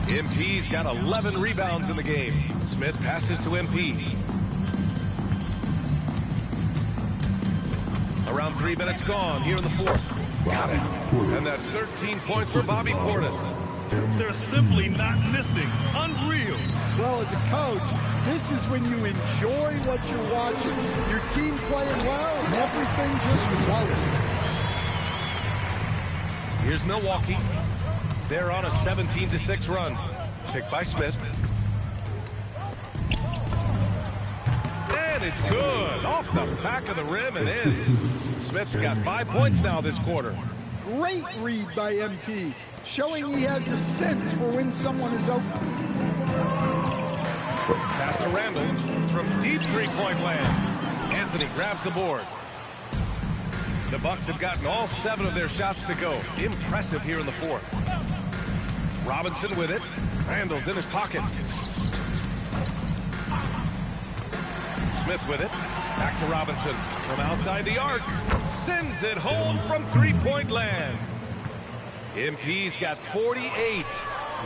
Speaker 3: MP's got 11 rebounds in the game. Smith passes to MP. Around 3 minutes gone here in the 4th. Got it. And that's 13 points for Bobby Portis.
Speaker 2: They're simply not missing. Unreal.
Speaker 4: Well, as a coach, this is when you enjoy what you're watching. Your team playing well and everything just flowing.
Speaker 3: Here's Milwaukee. They're on a 17-6 run. Picked by Smith. And it's good. Off the back of the rim and in. Smith's got 5 points now this quarter.
Speaker 4: Great read by MP, showing he has a sense for when someone is open.
Speaker 3: Pass to Randall from deep 3-point land. Anthony grabs the board. The Bucks have gotten all 7 of their shots to go. Impressive here in the 4th. Robinson with it. Randall's in his pocket. Smith with it. Back to Robinson from outside the arc. Sends it home from three-point land. MP's got 48.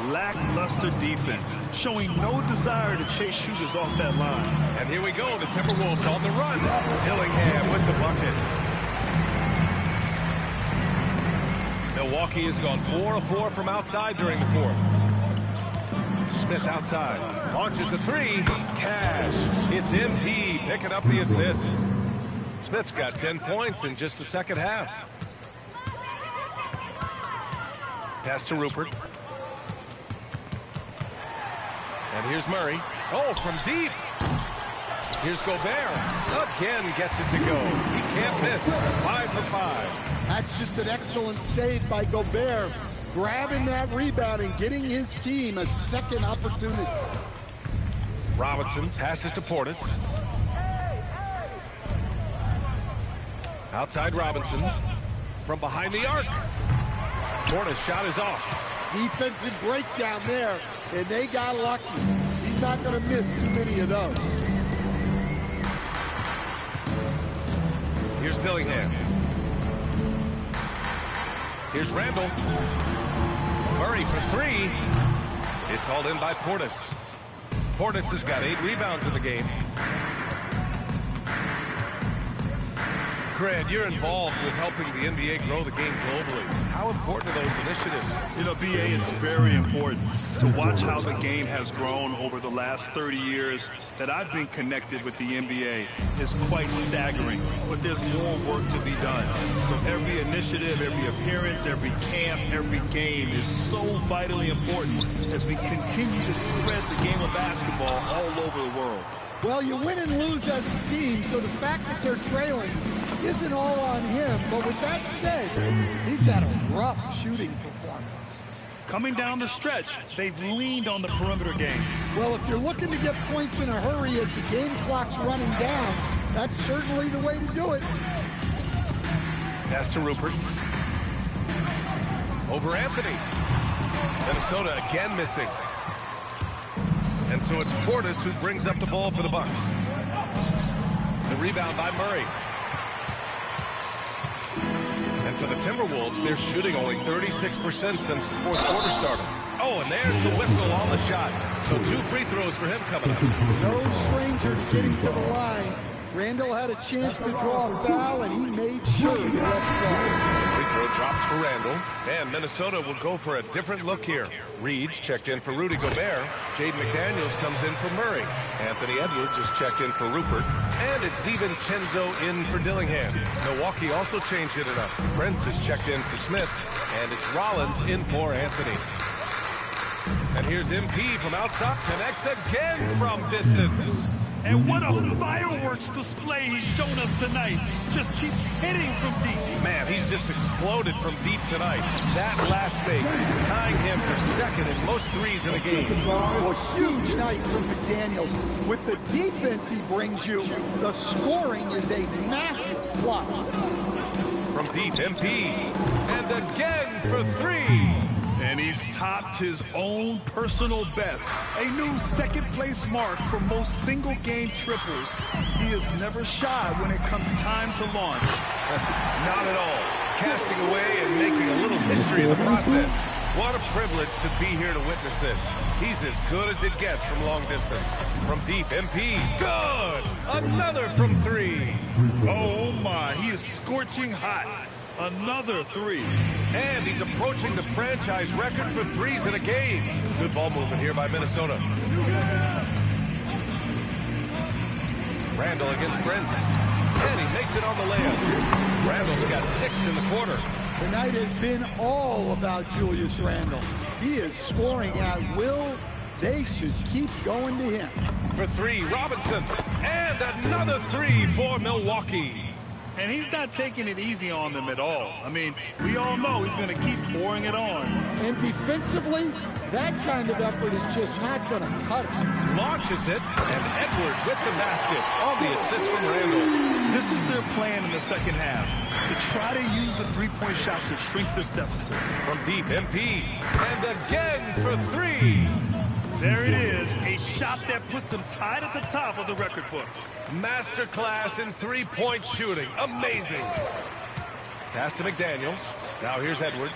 Speaker 2: Lackluster defense, showing no desire to chase shooters off that line.
Speaker 3: And here we go, the Timberwolves on the run. Dillingham with the bucket. Milwaukee has gone 4 of 4 from outside during the fourth. Smith outside, launches a three. Cash. It's MP picking up the assist. Smith's got 10 points in just the second half. Pass to Rupert. And here's Murray. Oh, from deep. Here's Gobert. Again gets it to go. He can't miss. 5 for 5.
Speaker 4: That's just an excellent save by Gobert, grabbing that rebound and getting his team a second opportunity.
Speaker 3: Robinson passes to Portis. Outside Robinson. From behind the arc. Portis' shot is off.
Speaker 4: Defensive breakdown there, and they got lucky. He's not going to miss too many of those.
Speaker 3: Here's Dillingham. Here's Randall. Murray for three. It's hauled in by Portis. Portis has got 8 rebounds in the game. Grant, you're involved with helping the NBA grow the game globally. How important are those initiatives?
Speaker 2: You know, BA, it's very important to watch how the game has grown over the last 30 years that I've been connected with the NBA. Is quite staggering, but there's more work to be done. So every initiative, every appearance, every camp, every game is so vitally important as we continue to spread the game of basketball all over the world.
Speaker 4: Well, you win and lose as a team, so the fact that they're trailing isn't all on him. But with that said, he's had a rough shooting performance.
Speaker 2: Coming down the stretch, they've leaned on the perimeter game.
Speaker 4: Well, if you're looking to get points in a hurry as the game clock's running down, that's certainly the way to do it.
Speaker 3: Pass to Rupert. Over Anthony. Minnesota again missing. And so it's Portis who brings up the ball for the Bucks. The rebound by Murray. And for the Timberwolves, they're shooting only 36% since the fourth quarter started. Oh, and there's the whistle on the shot. So 2 free throws for him coming up.
Speaker 4: No strangers getting to the line. Randall had a chance to draw a foul, and he made sure he let it go.
Speaker 3: Free throw drops for Randall. And Minnesota will go for a different look here. Reed's checked in for Rudy Gobert. Jaden McDaniels comes in for Murray. Anthony Edwards is checked in for Rupert. And it's DiVincenzo in for Dillingham. Milwaukee also changed it up. Brent is checked in for Smith. And it's Rollins in for Anthony. And here's MP from outside. Connects again from distance.
Speaker 2: And what a fireworks display he's shown us tonight. Just keeps hitting from deep.
Speaker 3: Man, he's just exploded from deep tonight. That last thing, tying him for second in most threes in the game.
Speaker 4: A huge night from McDaniels. With the defense he brings you, the scoring is a massive plus.
Speaker 3: From deep, MP. And again for three.
Speaker 2: And he's topped his own personal best. A new second-place mark for most single-game triples. He is never shy when it comes time to launch.
Speaker 3: Not at all. Casting away and making a little history in the process. What a privilege to be here to witness this. He's as good as it gets from long distance. From deep, MP. Good! Another from three.
Speaker 2: Oh, my. He is scorching hot. Another three.
Speaker 3: And he's approaching the franchise record for threes in a game. Good ball movement here by Minnesota. Randall against Brent. And he makes it on the layup. Randall's got 6 in the quarter.
Speaker 4: Tonight has been all about Julius Randall. He is scoring at will. They should keep going to him.
Speaker 3: For three, Robinson. And another three for Milwaukee.
Speaker 2: And he's not taking it easy on them at all. I mean, we all know he's going to keep pouring it on.
Speaker 4: And defensively, that kind of effort is just not going to cut it.
Speaker 3: Launches it, and Edwards with the basket on the assist from Randall.
Speaker 2: This is their plan in the second half, to try to use the three-point shot to shrink this deficit.
Speaker 3: From deep, MP. And again for three.
Speaker 2: There it is, a shot that puts him tied at the top of the record books.
Speaker 3: Masterclass in three-point shooting. Amazing. Pass to McDaniels. Now here's Edwards.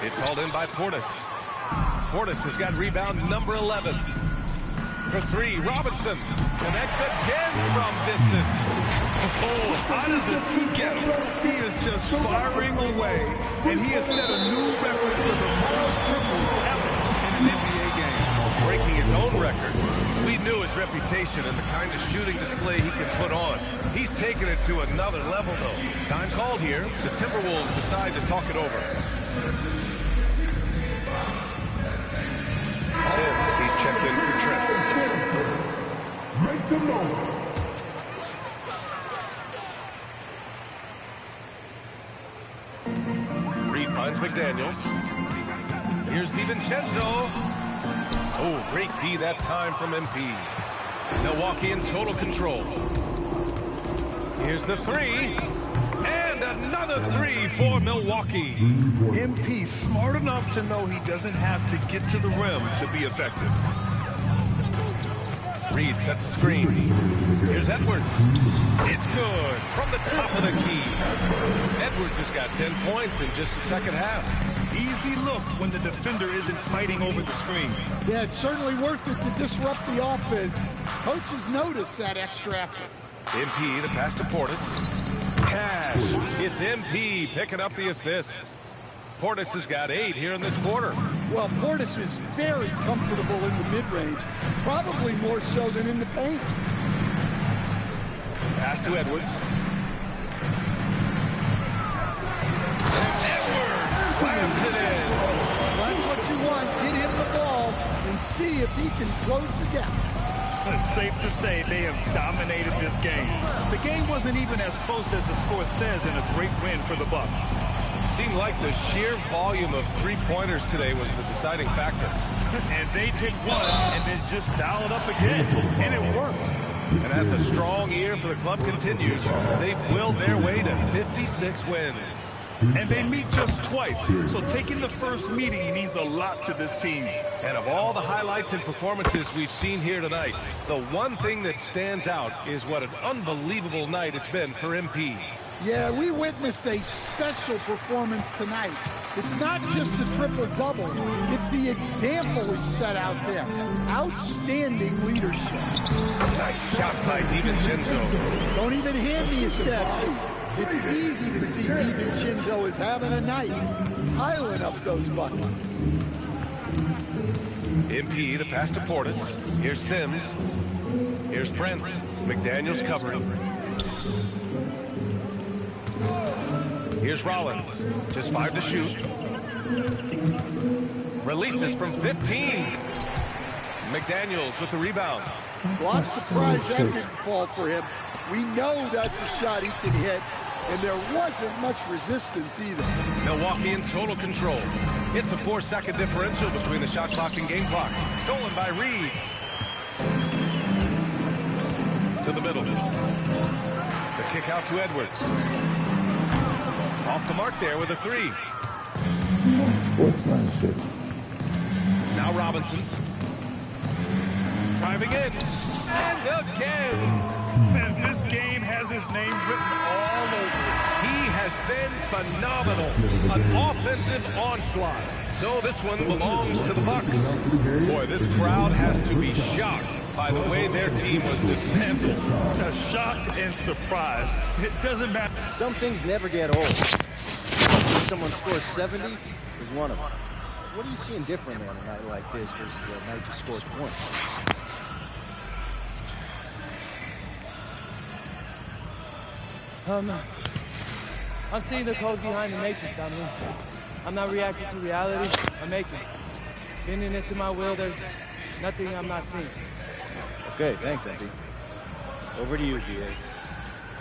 Speaker 3: It's hauled in by Portis. Portis has got rebound number 11. For three, Robinson connects again from distance.
Speaker 2: Oh, how does the team get him? He is just firing away, and he has set a new record for the most triples ever in an NBA game.
Speaker 3: Breaking his own record. We knew his reputation and the kind of shooting display he can put on. He's taken it to another level, though. Time called here. The Timberwolves decide to talk it over. Sims, he's checked in for Trent.
Speaker 6: Make some noise.
Speaker 3: Reed finds McDaniels. Here's DiVincenzo. Oh, great D that time from MP. Milwaukee in total control. Here's the three. And another three for Milwaukee.
Speaker 2: MP smart enough to know he doesn't have to get to the rim to be effective.
Speaker 3: Reed sets a screen. Here's Edwards. It's good from the top of the key. Edwards has got 10 points in just the second half.
Speaker 2: Easy look when the defender isn't fighting over the screen.
Speaker 4: Yeah, it's certainly worth it to disrupt the offense. Coaches notice that extra effort.
Speaker 3: MP, the pass to Portis. Cash. It's MP picking up the assist. Portis has got 8 here in this quarter.
Speaker 4: Well, Portis is very comfortable in the mid-range, probably more so than in the paint.
Speaker 3: Pass to Edwards. Edwards slams it in.
Speaker 4: That's what you want. Get him the ball and see if he can close the gap.
Speaker 2: It's safe to say they have dominated this game. The game wasn't even as close as the score says, and a great win for the Bucks.
Speaker 3: Seemed like the sheer volume of three-pointers today was the deciding factor.
Speaker 2: And they hit one and then just dial it up again, and it worked.
Speaker 3: And as a strong year for the club continues, they've willed their way to 56 wins.
Speaker 2: And they meet just twice, so taking the first meeting means a lot to this team.
Speaker 3: And of all the highlights and performances we've seen here tonight, the one thing that stands out is what an unbelievable night it's been for MP.
Speaker 4: Yeah, we witnessed a special performance tonight. It's not just the triple-double. It's the example he set out there. Outstanding leadership.
Speaker 3: Nice shot by DiVincenzo.
Speaker 4: Don't even hand me a stat sheet. It's easy to see DiVincenzo is having a night, piling up those buckets.
Speaker 3: MP, the pass to Portis. Here's Sims. Here's Prince. McDaniels covering. Here's Rollins. Just 5 to shoot. Releases from 15. McDaniels with the rebound.
Speaker 4: Well, I'm surprised that didn't fall for him. We know that's a shot he can hit, and there wasn't much resistance either.
Speaker 3: Milwaukee in total control. It's a 4-second differential between the shot clock and game clock. Stolen by Reed. To the middle. The kick out to Edwards. Off the mark there with a 3. Now Robinson. Driving in. And again.
Speaker 2: And this game has his name written all over it.
Speaker 3: He has been phenomenal. An offensive onslaught. So this one belongs to the Bucks. Boy, this crowd has to be shocked by the way their team was dismantled.
Speaker 2: Shocked and surprised. It doesn't matter.
Speaker 8: Some things never get old. When someone scores 70 is one of them. What are you seeing differently on a night like this versus a night you scored 20?
Speaker 9: I'm seeing the code behind the matrix, Dominic. I'm not reacting to reality, I'm making it. Bending it to my will, there's nothing I'm not seeing.
Speaker 8: Okay, thanks, MP. Over to you, DA.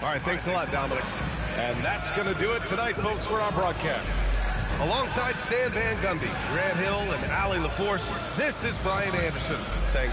Speaker 3: All right, thanks a lot, Dominic. And that's going to do it tonight, folks, for our broadcast. Alongside Stan Van Gundy, Grant Hill, and Allie LaForce, this is Brian Anderson saying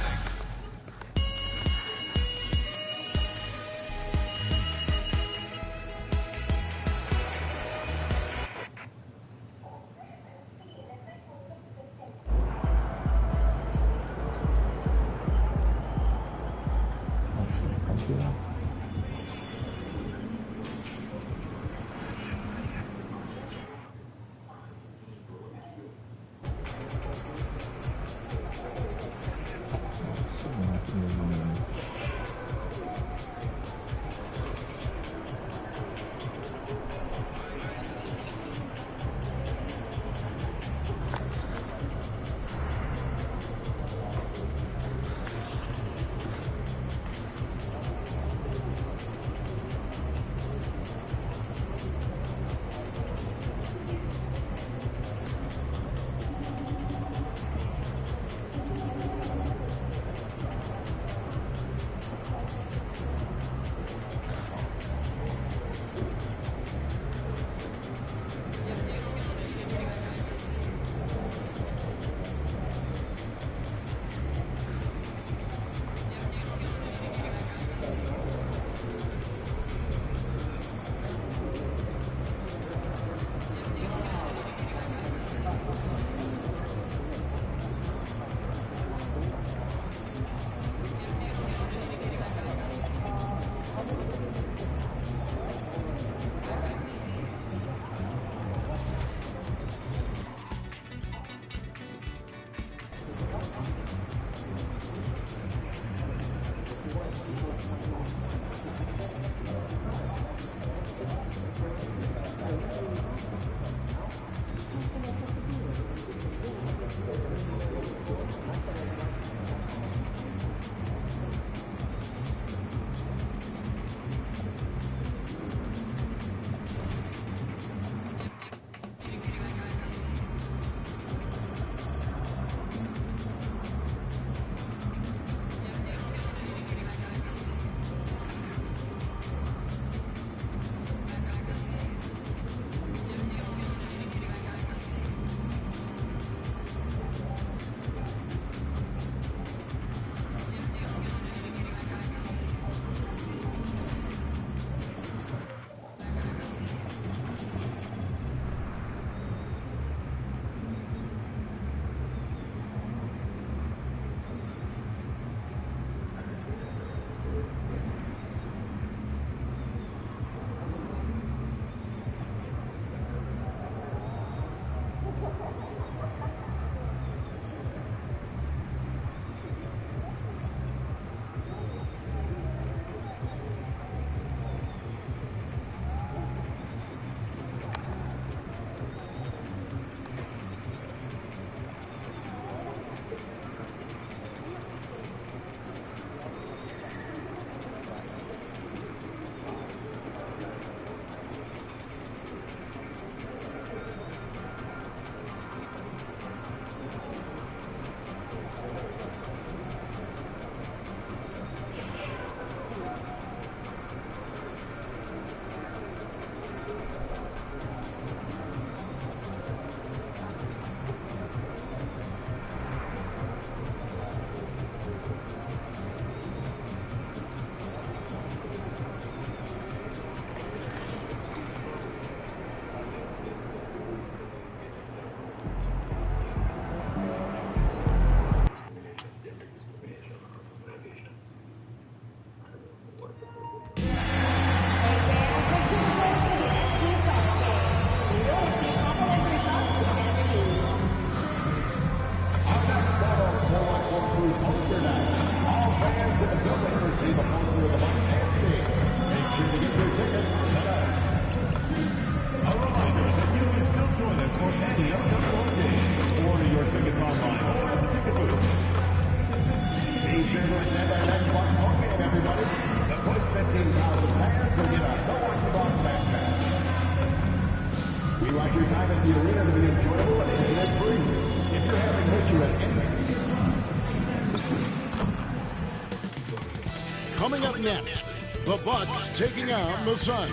Speaker 10: Coming up next, the Bucks taking on the Suns.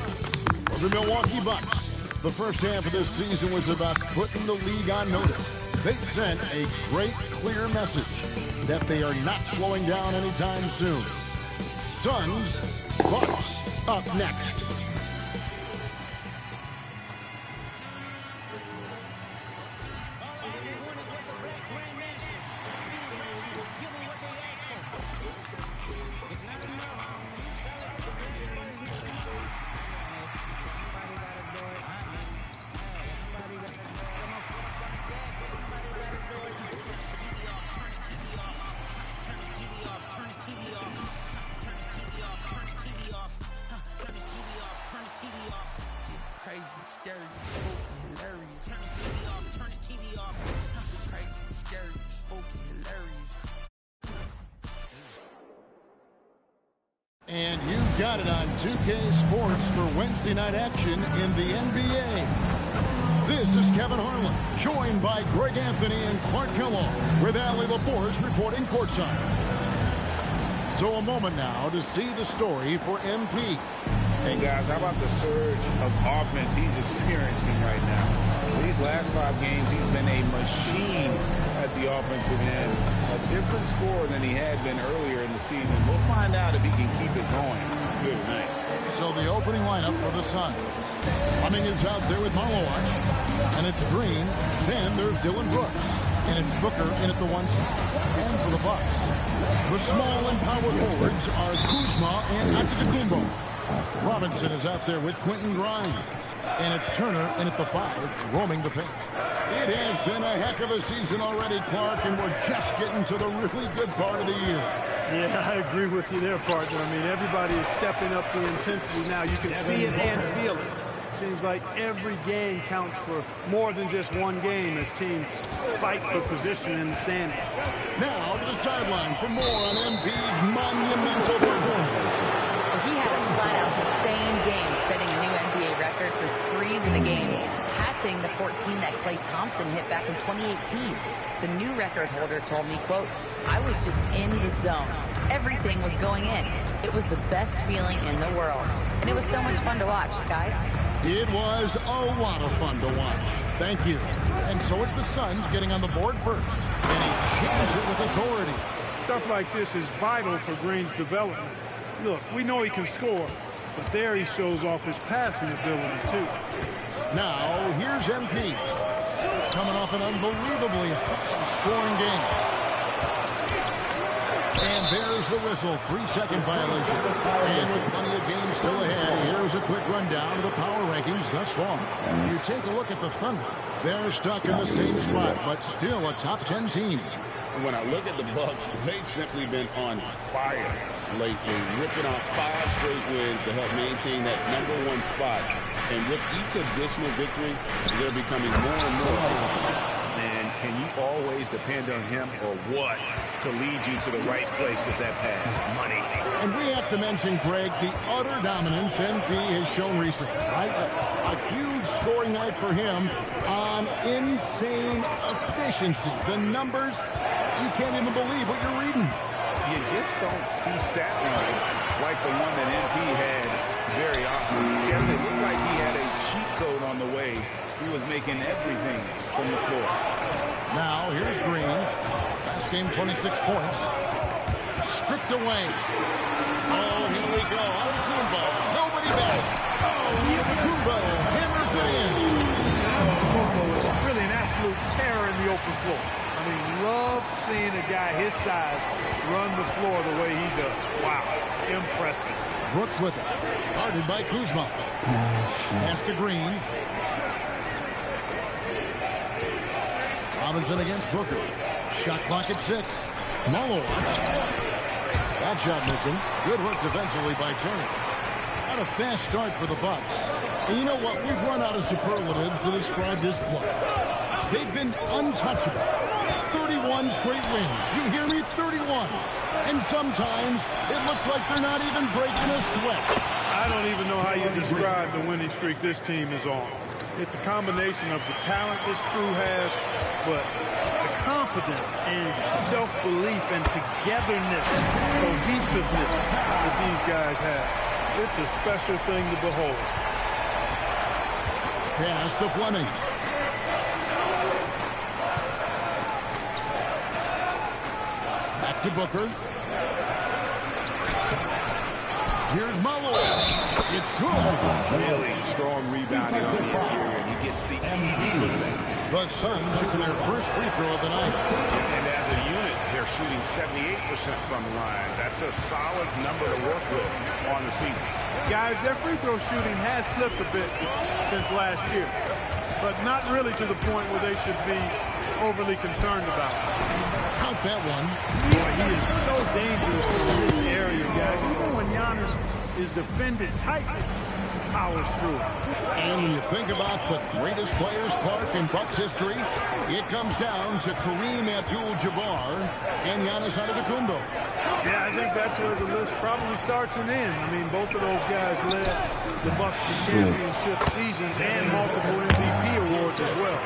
Speaker 10: For the Milwaukee Bucks, the first half of this season was about putting the league on notice. They sent a great, clear message that they are not slowing down anytime soon. Suns, Bucks, up next. And you've got it on 2K Sports for Wednesday night action in the NBA. This is Kevin Harlan, joined by Greg Anthony and Clark Kellogg, with Allie LaForce reporting courtside. So a moment now to see the story for MP.
Speaker 11: Hey guys, how about the surge of offense he's experiencing right now? These last 5 games, he's been a machine at the offensive end. A different score than he had been earlier in the season. We'll find out if he can keep it going. Good night.
Speaker 10: So the opening lineup for the Suns. Cumming is out there with Malowich, and it's Green. Then there's Dylan Brooks, and it's Booker in at the 1 spot. And for the Bucks, the small and power forwards are Kuzma and Antetokounmpo. Robinson is out there with Quentin Grimes. And it's Turner in at the 5, roaming the paint. It has been a heck of a season already, Clark, and we're just getting to the really good part of the year.
Speaker 12: Yeah, I agree with you there, partner. I mean, everybody is stepping up the intensity now. You can see it and feel it. Seems like every game counts for more than just one game as teams fight for position in the standing.
Speaker 10: Now to the sideline for more on MP's monumental performance.
Speaker 5: He had a flat-out insane game, setting a new NBA record for threes in the game, passing the 14 that Klay Thompson hit back in 2018. The new record holder told me, quote, "I was just in the zone. Everything was going in. It was the best feeling in the world. And it was so much fun to watch, guys."
Speaker 10: It was a lot of fun to watch. Thank you. And so it's the Suns getting on the board first. And he jams it with authority.
Speaker 12: Stuff like this is vital for Green's development. Look, we know he can score, but there he shows off his passing ability, too.
Speaker 10: Now, here's MP. He's coming off an unbelievably high-scoring game. And there's the whistle, 3-second violation. And with plenty of games still ahead, here's a quick rundown of the power rankings thus far. You take a look at the Thunder. They're stuck in the same spot, but still a top 10 team.
Speaker 13: When I look at the Bucks, they've simply been on fire lately, ripping off 5 straight wins to help maintain that #1 spot. And with each additional victory, they're becoming more and more confident.
Speaker 11: Man, can you always depend on him or what to lead you to the right place with that pass? Money.
Speaker 10: And we have to mention, Greg, the utter dominance MP has shown recently. Right? A huge scoring night for him on insane efficiency. The numbers, you can't even believe what you're reading.
Speaker 11: You just don't see stat lines like the one that MP had very often. Kevin, it looked like he had a cheat code on the way. He was making everything from the floor.
Speaker 10: Now, here's Green. Last game, 26 points. Stripped away. Oh, here we go. Antetokounmpo. Nobody back. Oh, Antetokounmpo hammers it in.
Speaker 12: Antetokounmpo is really an absolute terror in the open floor. I mean, love seeing a guy his size run the floor the way he does. Wow, impressive.
Speaker 10: Brooks with it. Guarded by Kuzma. Pass to Green. Robinson against Booker. Shot clock at 6. Malowich. That shot missing. Good work defensively by Turner. Not a fast start for the Bucks. And you know what? We've run out of superlatives to describe this club. They've been untouchable. 31 straight wins. You hear me? 31. And sometimes it looks like they're not even breaking a sweat.
Speaker 12: I don't even know how you describe the winning streak this team is on. It's a combination of the talent this crew has, but the confidence and self-belief and togetherness, cohesiveness that these guys have. It's a special thing to behold.
Speaker 10: Pass to Fleming. Back to Booker. Here's Malone. It's good.
Speaker 13: Really strong rebounding on the interior, and he gets the easy putback.
Speaker 10: The Suns shooting their first free throw of the night.
Speaker 11: And as a unit, they're shooting 78% from the line. That's a solid number to work with on the season.
Speaker 12: Guys, their free throw shooting has slipped a bit since last year, but not really to the point where they should be overly concerned about.
Speaker 10: Count that one.
Speaker 12: Boy, he is so dangerous from this area, guys. Even when Giannis is defended tightly, he powers through it.
Speaker 10: And when you think about the greatest players, Clark, in Bucks history, it comes down to Kareem Abdul-Jabbar and Giannis Antetokounmpo.
Speaker 12: Yeah, I think that's where the list probably starts and ends. I mean, both of those guys led the Bucks to championship seasons and multiple MVP awards as well.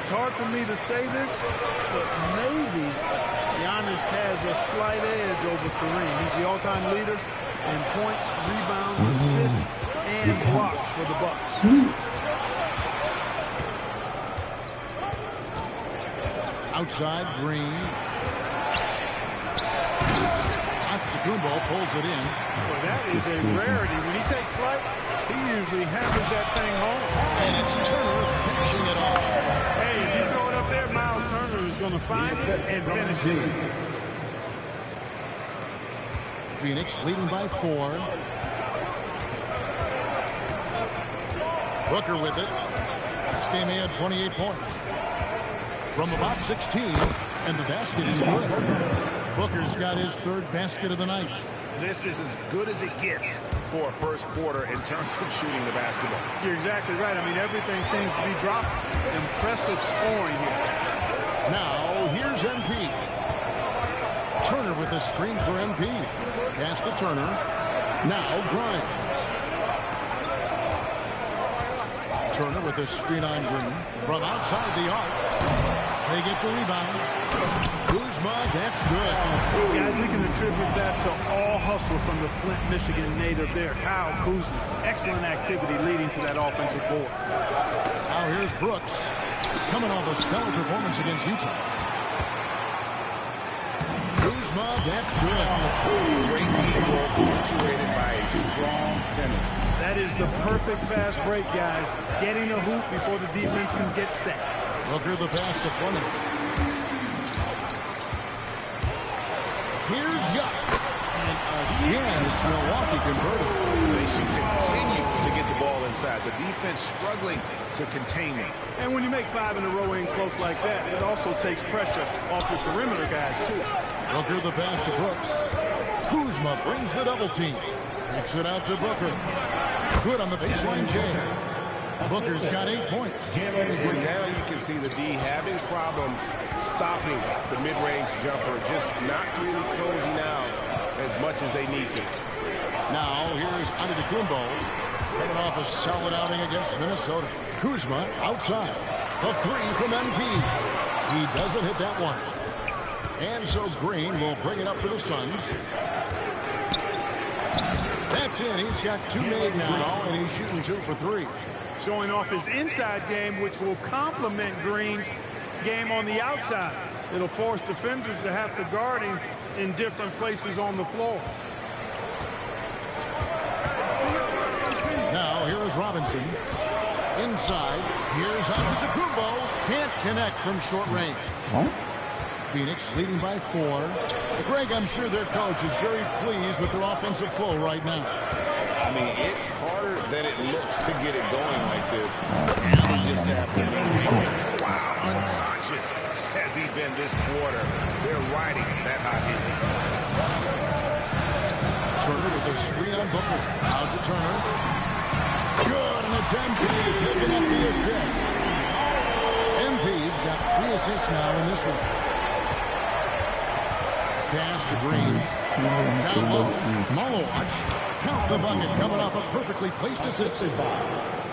Speaker 12: It's hard for me to say this, but maybe Giannis has a slight edge over Kareem. He's the all-time leader in points, rebounds, assists, and blocks for the Bucks.
Speaker 10: Outside, Green. Antetokounmpo pulls it in.
Speaker 12: Boy, that is a rarity. When he takes flight, he usually hammers that thing home.
Speaker 10: And it's Turner finishing it off.
Speaker 12: Hey, if you throw it up there, Miles Turner is going to find it and finish it.
Speaker 10: Phoenix leading by 4. Booker with it. This game he had 28 points. From about 16, and the basket is good. Booker's got his third basket of the night.
Speaker 11: This is as good as it gets for a first quarter in terms of shooting the basketball.
Speaker 12: You're exactly right. I mean, everything seems to be dropping. Impressive scoring here.
Speaker 10: Now, here's MP. Turner with a screen for MP. Pass to Turner. Now, Grimes. Turner with a screen on Green. From outside the arc. They get the rebound. Kuzma, that's good.
Speaker 12: Guys, we can attribute that to all hustle from the Flint, Michigan native there, Kyle Kuzma. Excellent activity leading to that offensive board.
Speaker 10: Now here's Brooks. Coming off a stellar performance against Utah. Kuzma, that's good.
Speaker 11: Great teamwork punctuated by a strong finish.
Speaker 12: That is the perfect fast break, guys. Getting a hoop before the defense can get set.
Speaker 10: Booker the pass to Fleming. Here's Yuck. And again, it's Milwaukee converted.
Speaker 11: They should continue to get the ball inside. The defense struggling to contain them.
Speaker 12: And when you make 5 in a row in close like that, it also takes pressure off your perimeter guys, too.
Speaker 10: Booker the pass to Brooks. Kuzma brings the double team. Kicks it out to Booker. Good on the baseline jam. Booker's got 8 points.
Speaker 3: And now you can see the D having problems stopping the mid-range jumper, just not really closing out as much as they need to.
Speaker 10: Now here's Antetokounmpo coming off a solid outing against Minnesota. Kuzma outside. A 3 from MP. He doesn't hit that one. And so Green will bring it up for the Suns. That's it. He's got 2 made now, and he's shooting 2 for 3.
Speaker 12: Showing off his inside game, which will complement Green's game on the outside. It'll force defenders to have to guard him in different places on the floor.
Speaker 10: Now, here is Robinson. Inside, here's Antetokounmpo. Can't connect from short range. Phoenix leading by 4. Greg, I'm sure their coach is very pleased with their offensive flow right now.
Speaker 3: I mean, it's harder than it looks to get it going like this. And they just have to maintain it.
Speaker 11: Wow, unconscious has he been this quarter. They're riding that hot heat.
Speaker 10: Turner with a screen on Booker. Out to Turner. Good, and it's MP picking up the assist. MP's got 3 assists now in this one. Pass to Green. Down low. Malone. Count the bucket coming off a perfectly placed assist.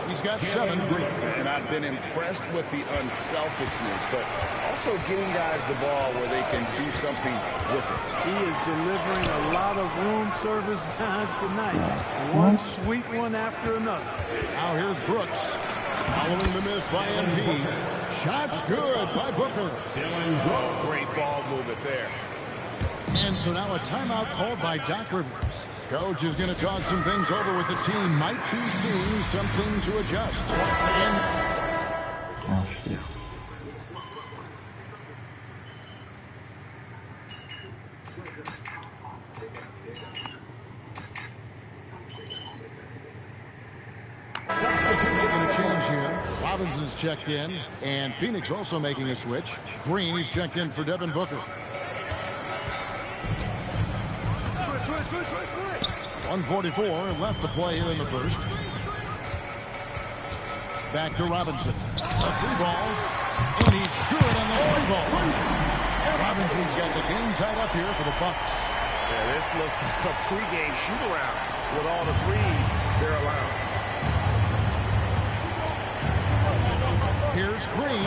Speaker 10: He's got 7.
Speaker 11: And I've been impressed with the unselfishness, but also getting guys the ball where they can do something with it.
Speaker 12: He is delivering a lot of room service dimes tonight. One sweet one after another.
Speaker 10: Now here's Brooks. Following the miss by MP. Shot's good by Booker.
Speaker 11: Oh, great ball movement there.
Speaker 10: And so now a timeout called by Doc Rivers. Coach is going to talk some things over with the team. Might be seeing something to adjust. Making a change here. Robinson's checked in. And Phoenix also making a switch. Green is checked in for Devin Booker. 1:44 left to play here in the first. Back to Robinson. A free ball. And he's good on the free ball. Robinson's got the game tied up here for the Bucks.
Speaker 11: Yeah, this looks like a pregame shoot-around with all the threes they're allowed.
Speaker 10: Here's Green.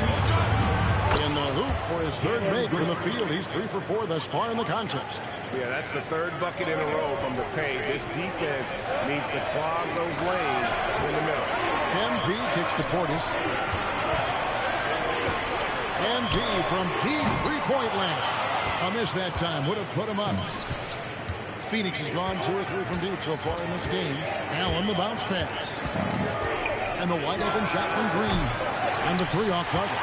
Speaker 10: In the hoop for his third make from the field. He's 3 for 4 thus far in the contest.
Speaker 11: Yeah, that's the third bucket in a row from the paint. This defense needs to clog those lanes in the middle.
Speaker 10: MP kicks to Portis. MP from deep three-point land. A miss that time. Would have put him up. Phoenix has gone 2 or 3 from deep so far in this game. Allen the bounce pass. And the wide open shot from Green. And the 3 off target.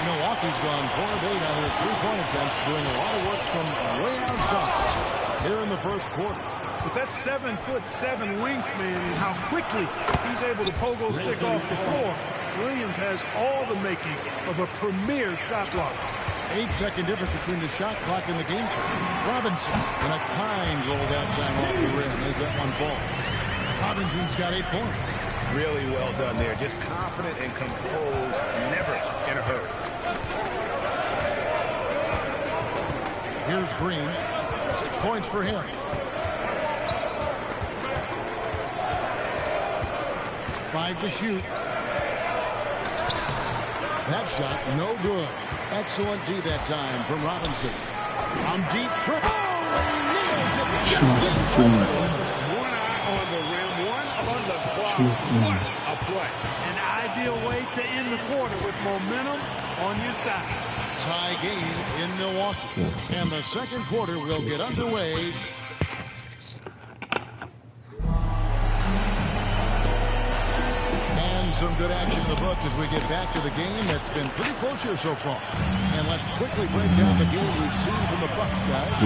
Speaker 10: Milwaukee's gone 4 of 8 on their 3-point attempts, doing a lot of work from way outside here in the first quarter.
Speaker 12: But that's 7'7" wingspan, and how quickly he's able to pogo stick off the floor. Williams has all the making of a premier shot blocker.
Speaker 10: 8-second difference between the shot clock and the game clock. Robinson and a kind roll that time off the rim as that one falls. Robinson's got 8 points.
Speaker 11: Really well done there. Just confident and composed, never in a hurry.
Speaker 10: Here's Green. 6 points for him. Five to shoot. That shot, no good. Excellent D that time from Robinson. On deep trip. Oh, he nails it.
Speaker 11: One eye on the rim, one on the clock. What a play.
Speaker 12: An ideal way to end the quarter with momentum on your side.
Speaker 10: Tie game in Milwaukee. And the second quarter will get underway. And some good action in the books as we get back to the game that's been pretty close here so far. And let's quickly break down the game we've seen from the Bucks, guys.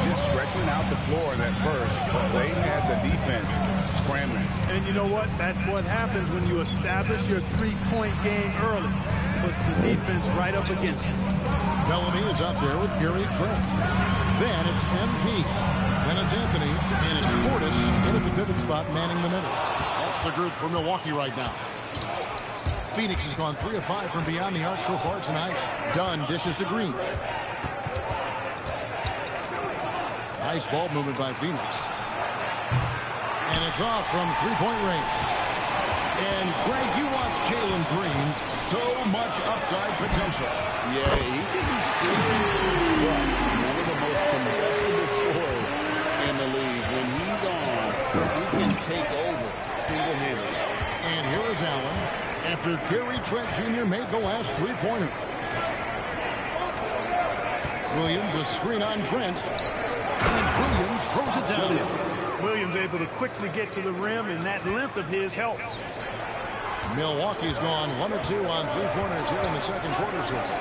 Speaker 11: Just stretching out the floor in that first. They had the defense scrambling.
Speaker 12: And you know what? That's what happens when you establish your three-point game early. Puts the defense right up against it.
Speaker 10: Bellamy is up there with Gary Trent. Then it's MP. Then it's Anthony. And it's Portis in at the pivot spot, manning the middle. That's the group for Milwaukee right now. Phoenix has gone 3 of 5 from beyond the arc so far tonight. Dunn dishes to Green. Nice ball movement by Phoenix. And it's off from three-point range. And Greg, you watch Jalen Green. So much upside potential.
Speaker 13: Yeah, he can be squeezing. One of the most combustible scorers in the league. When he's on, he can take over single-handedly.
Speaker 10: And here is Allen after Gary Trent Jr. made the last three-pointer. Williams a screen on Trent. And Williams throws it down.
Speaker 12: Williams able to quickly get to the rim, and that length of his helps.
Speaker 10: Milwaukee's gone 1 or 2 on three-pointers here in the second quarter so far.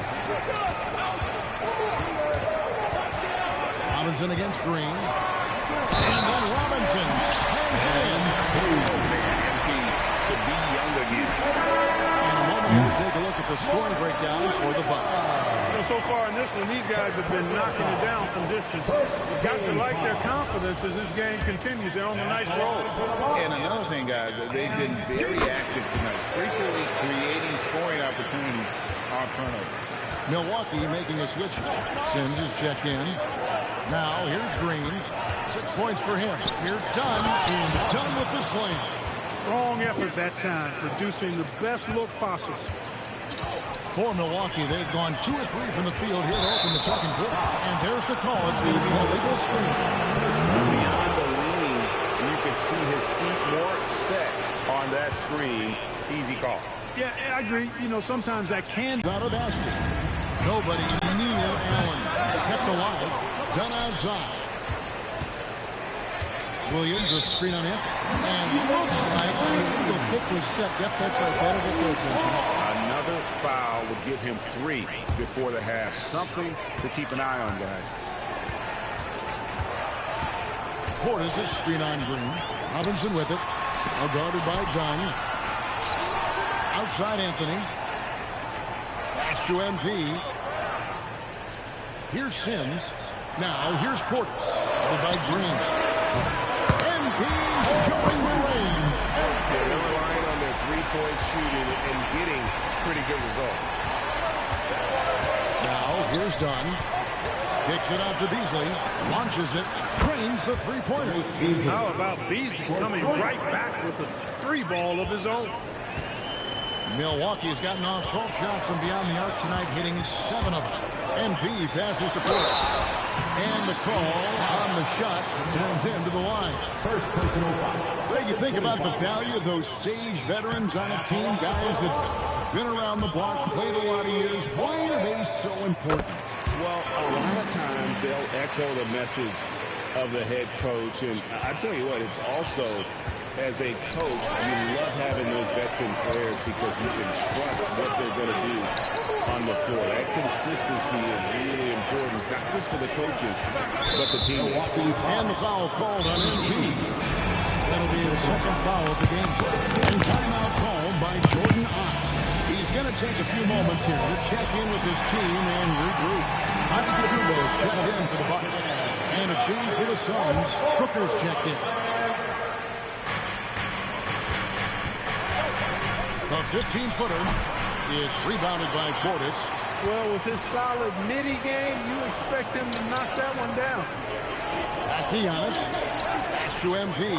Speaker 10: Robinson against Green. And then Robinson slams it in.
Speaker 11: To be young again.
Speaker 10: In a moment, we'll take a look at the scoring breakdown for the Bucks.
Speaker 12: So far in this one, these guys have been knocking it down from distance. You've got to like their confidence as this game continues. They're on a nice roll.
Speaker 11: And another thing, guys, they've been very active tonight, frequently creating scoring opportunities off turnovers.
Speaker 10: Milwaukee making a switch. Sims is checked in. Now, here's Green. 6 points for him. Here's Dunn. And Dunn with the slam.
Speaker 12: Strong effort that time, producing the best look possible.
Speaker 10: For Milwaukee, they've gone 2 or 3 from the field here to open the second quarter. And there's the call. It's going to be an illegal screen.
Speaker 11: Beyond the lean, you can see his feet more set on that screen. Easy call.
Speaker 12: Yeah, I agree. You know, sometimes that can.
Speaker 10: Out of basket. Nobody near Allen. Kept alive. Done outside. Williams, a screen on him. And looks like the illegal kick was set. Yep, that's right. That'll get their attention.
Speaker 11: Another foul would give him 3 before the half. Something to keep an eye on, guys.
Speaker 10: Portis is screen on Green. Robinson with it. Now guarded by Dunn. Outside Anthony. Pass to MP. Here's Sims. Now here's Portis. Guarded by Green. MP's showing the range.
Speaker 3: Yeah, they're relying on their three-point shooting and getting pretty good results.
Speaker 10: Now here's Dunn. Kicks it out to Beasley. Launches it. Trains the three-pointer.
Speaker 12: How about Beasley coming right back with a 3-ball of his own?
Speaker 10: Milwaukee has gotten off 12 shots from beyond the arc tonight, hitting 7 of them. MP passes to Portis. And the call on the shot sends him to the line. First personal foul. What do you think about the value of those sage veterans on a team? Guys that been around the block, played a lot of years. Why are they so important?
Speaker 13: Well, a lot of times they'll echo the message of the head coach. And I tell you what, it's also, as a coach, you love having those veteran players because you can trust what they're going to do on the floor. That consistency is really important, not just for the coaches, but the teammates.
Speaker 10: And the foul called on MP. That'll be his second foul of the game. And timeout called by Jordan Ott. He's going to take a few moments here to check in with his team and regroup. Antetokounmpo is checked in for the Bucks. And a change for the Suns. Booker's checked in. The 15-footer is rebounded by Portis.
Speaker 12: Well, with his solid midi game, you expect him to knock that one down.
Speaker 10: Back to Giannis. Pass to MP.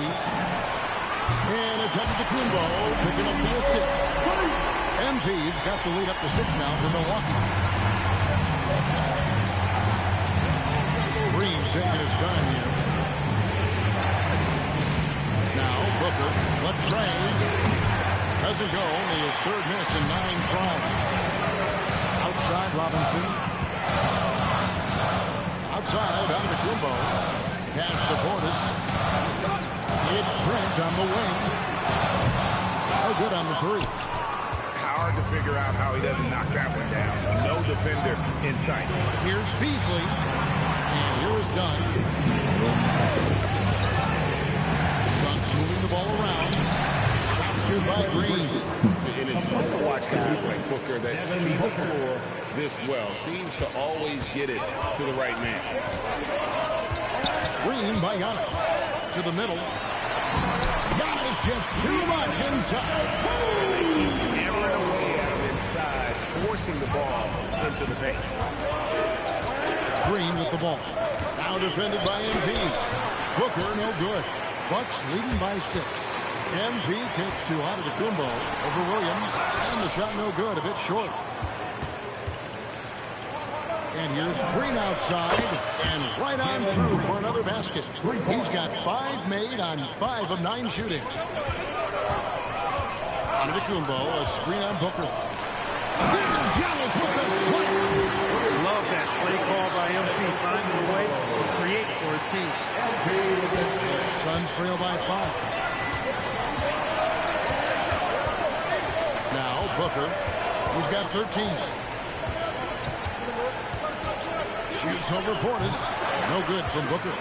Speaker 10: And it's Antetokounmpo picking up the assist. MP's got the lead up to 6 now for Milwaukee. Green taking his time here. Now Booker, the trade. Doesn't go, only his 3rd miss in 9 tries. Outside Robinson. Outside Antetokounmpo. Pass to Portis. It's Trent on the wing. Oh, good on the 3.
Speaker 11: Hard to figure out how he doesn't knock that one down. No defender in sight.
Speaker 10: Here's Beasley. And here is Dunn. Suns moving the ball around. Shots good by Green.
Speaker 13: And it's fun to watch guys like Booker that see the floor this well. Seems to always get it to the right man.
Speaker 10: Green by Giannis. To the middle. Giannis just too much inside.
Speaker 3: Hammering away at him inside, forcing the ball into the paint.
Speaker 10: Green with the ball. Now defended by MP. Booker no good. Bucks leading by 6. MP kicks to Antetokounmpo over Williams. And the shot no good, a bit short. And here's Green outside and right on through for another basket. He's got 5 made on 5 of 9 shooting. Antetokounmpo, a screen on Booker. Here's Giannis with the slam.
Speaker 12: Love that play call by MP, finding a way to create for his team.
Speaker 10: Suns trail by 5. Now Booker, who's got 13. Shoots over Portis. No good from Booker.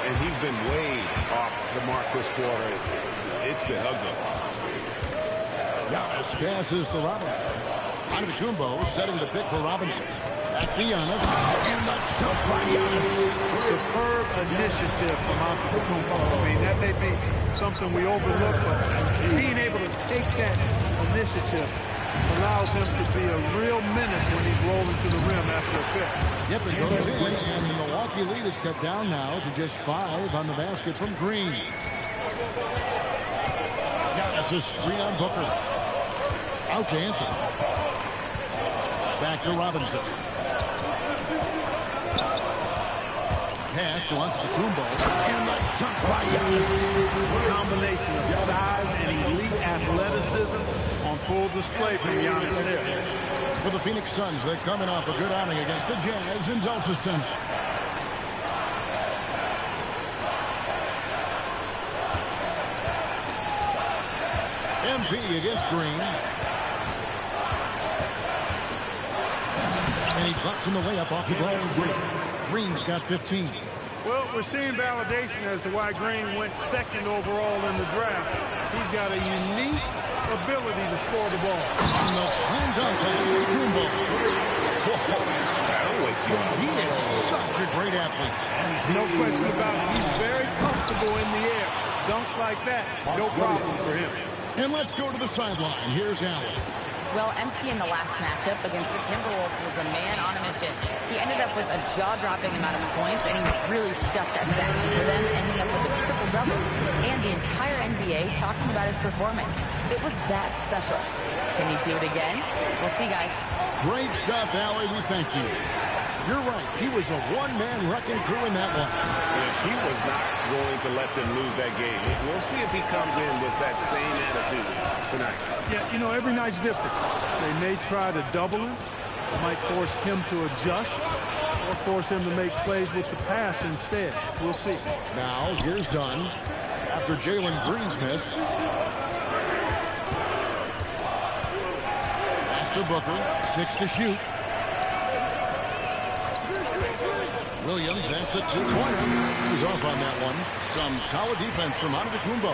Speaker 3: And he's been way off the mark this quarter. It's been ugly.
Speaker 10: Giannis passes to Robinson. Antetokounmpo setting the pick for Robinson. Back to Giannis. And the jump by Giannis.
Speaker 12: Superb initiative from Antetokounmpo. I mean, that may be something we overlook, but being able to take that initiative allows him to be a real menace when he's rolling to the rim after a pick.
Speaker 10: Yep, it goes in, and the Milwaukee lead is cut down now to just 5 on the basket from Green. Giannis passes screen on Booker. Out to Anthony. Back to Robinson. Pass to Antetokounmpo. And the dunk by Giannis.
Speaker 12: A combination of size and elite athleticism on full display from Giannis there.
Speaker 10: For the Phoenix Suns, they're coming off a good outing against the Jazz in Delta Center. MP against Green. And he drops in the layup off the glass. Green's got 15.
Speaker 12: Well, we're seeing validation as to why Green went second overall in the draft. He's got a unique ability to score the ball.
Speaker 10: And the slam dunk by Timberwolves.
Speaker 3: That'll wake you up.
Speaker 10: He is such a great athlete.
Speaker 12: No question about it. He's very comfortable in the air. Dunks like that, no problem for him.
Speaker 10: And let's go to the sideline. Here's Allen.
Speaker 5: Well, MP in the last matchup against the Timberwolves was a man on a mission. He ended up with a jaw-dropping amount of points, and he really stuffed that stat sheet for them, ending up with a triple-double. And the entire NBA talking about his performance. It was that special. Can he do it again? We'll see, guys.
Speaker 10: Great stuff, Allie. We thank you. You're right. He was a one-man wrecking crew in that one.
Speaker 3: Yeah, he was not going to let them lose that game. We'll see if he comes in with that same attitude tonight.
Speaker 12: Yeah, you know, every night's different. They may try to double him. It might force him to adjust or force him to make plays with the pass instead. We'll see.
Speaker 10: Now, here's Dunn. After Jalen Green's miss. Pass to Booker. 6 to shoot. Williams, that's a two-pointer. He's off on that one. Some solid defense from Antetokounmpo.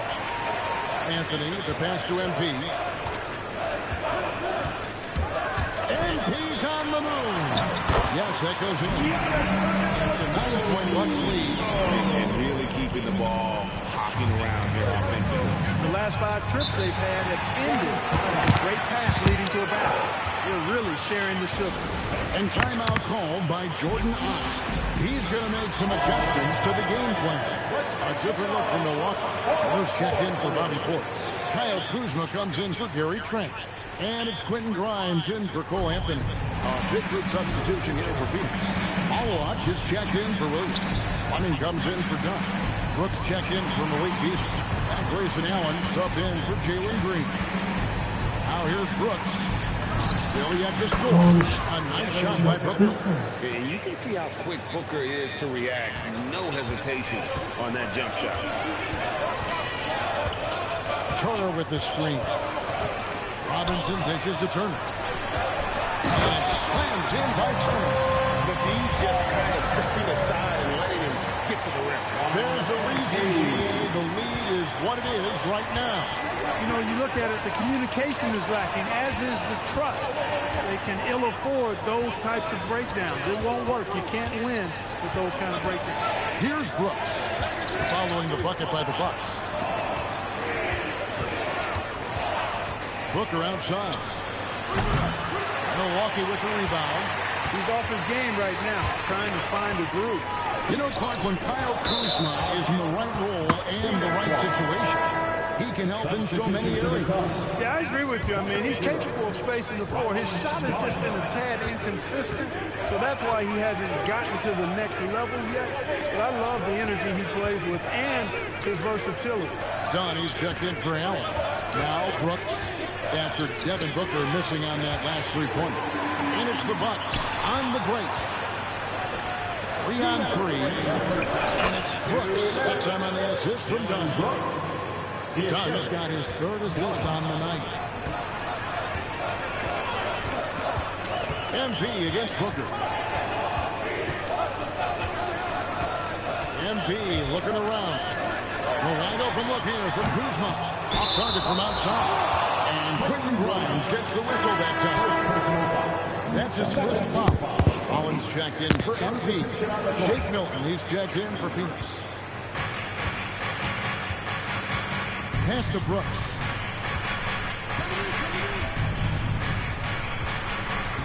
Speaker 10: Anthony, the pass to MP. MP's on the move. Yes, that goes in. It's a 9-point Bucks lead.
Speaker 3: And really keeping the ball hopping around here offensively.
Speaker 12: The last 5 trips they've had have ended with a great pass leading to a basket. They're really sharing the sugar.
Speaker 10: And timeout called by Jordan Ott. He's going to make some adjustments to the game plan. A different look from Milwaukee. Taylor's checked in for Bobby Portis. Kyle Kuzma comes in for Gary Trent. And it's Quentin Grimes in for Cole Anthony. A big good substitution here for Phoenix. Malawach is checked in for Williams. Fleming comes in for Dunn. Brooks checked in for Malik Beasley. And Grayson Allen subbed in for Jalen Green. Now here's Brooks. Still yet to score. A nice shot by Booker.
Speaker 3: And you can see how quick Booker is to react. No hesitation on that jump shot.
Speaker 10: Turner with the screen. Robinson dishes to Turner. And slammed in by Turner.
Speaker 3: The D just kind of stepping aside and letting him get to the rim.
Speaker 10: There's a reason, GA. The lead is what it is right now.
Speaker 12: You know, you look at it, the communication is lacking, as is the trust. They can ill afford those types of breakdowns. It won't work. You can't win with those kind of breakdowns.
Speaker 10: Here's Brooks, following the bucket by the Bucks. Booker outside. Milwaukee with the rebound.
Speaker 12: He's off his game right now, trying to find a groove.
Speaker 10: You know, Clark, when Kyle Kuzma is in the right role and the right situation, he can help in so many areas.
Speaker 12: Yeah, I agree with you. I mean, he's capable of spacing the floor. His shot has just been a tad inconsistent, so that's why he hasn't gotten to the next level yet. But I love the energy he plays with and his versatility.
Speaker 10: Donnie's checked in for Allen. Now Brooks, after Devin Booker missing on that last three-pointer. And it's the Bucks on the break. 3 on 3. And it's Brooks. That time on the assist from Dunn. Dunn's got his 3rd assist on the night. MP against Booker. MP looking around. A wide open look here from Kuzma. Off target from outside. And Quentin Grimes gets the whistle that time. That's his first foul. Collins checked in for MP. Shake Milton, he's checked in for Phoenix. Pass to Brooks.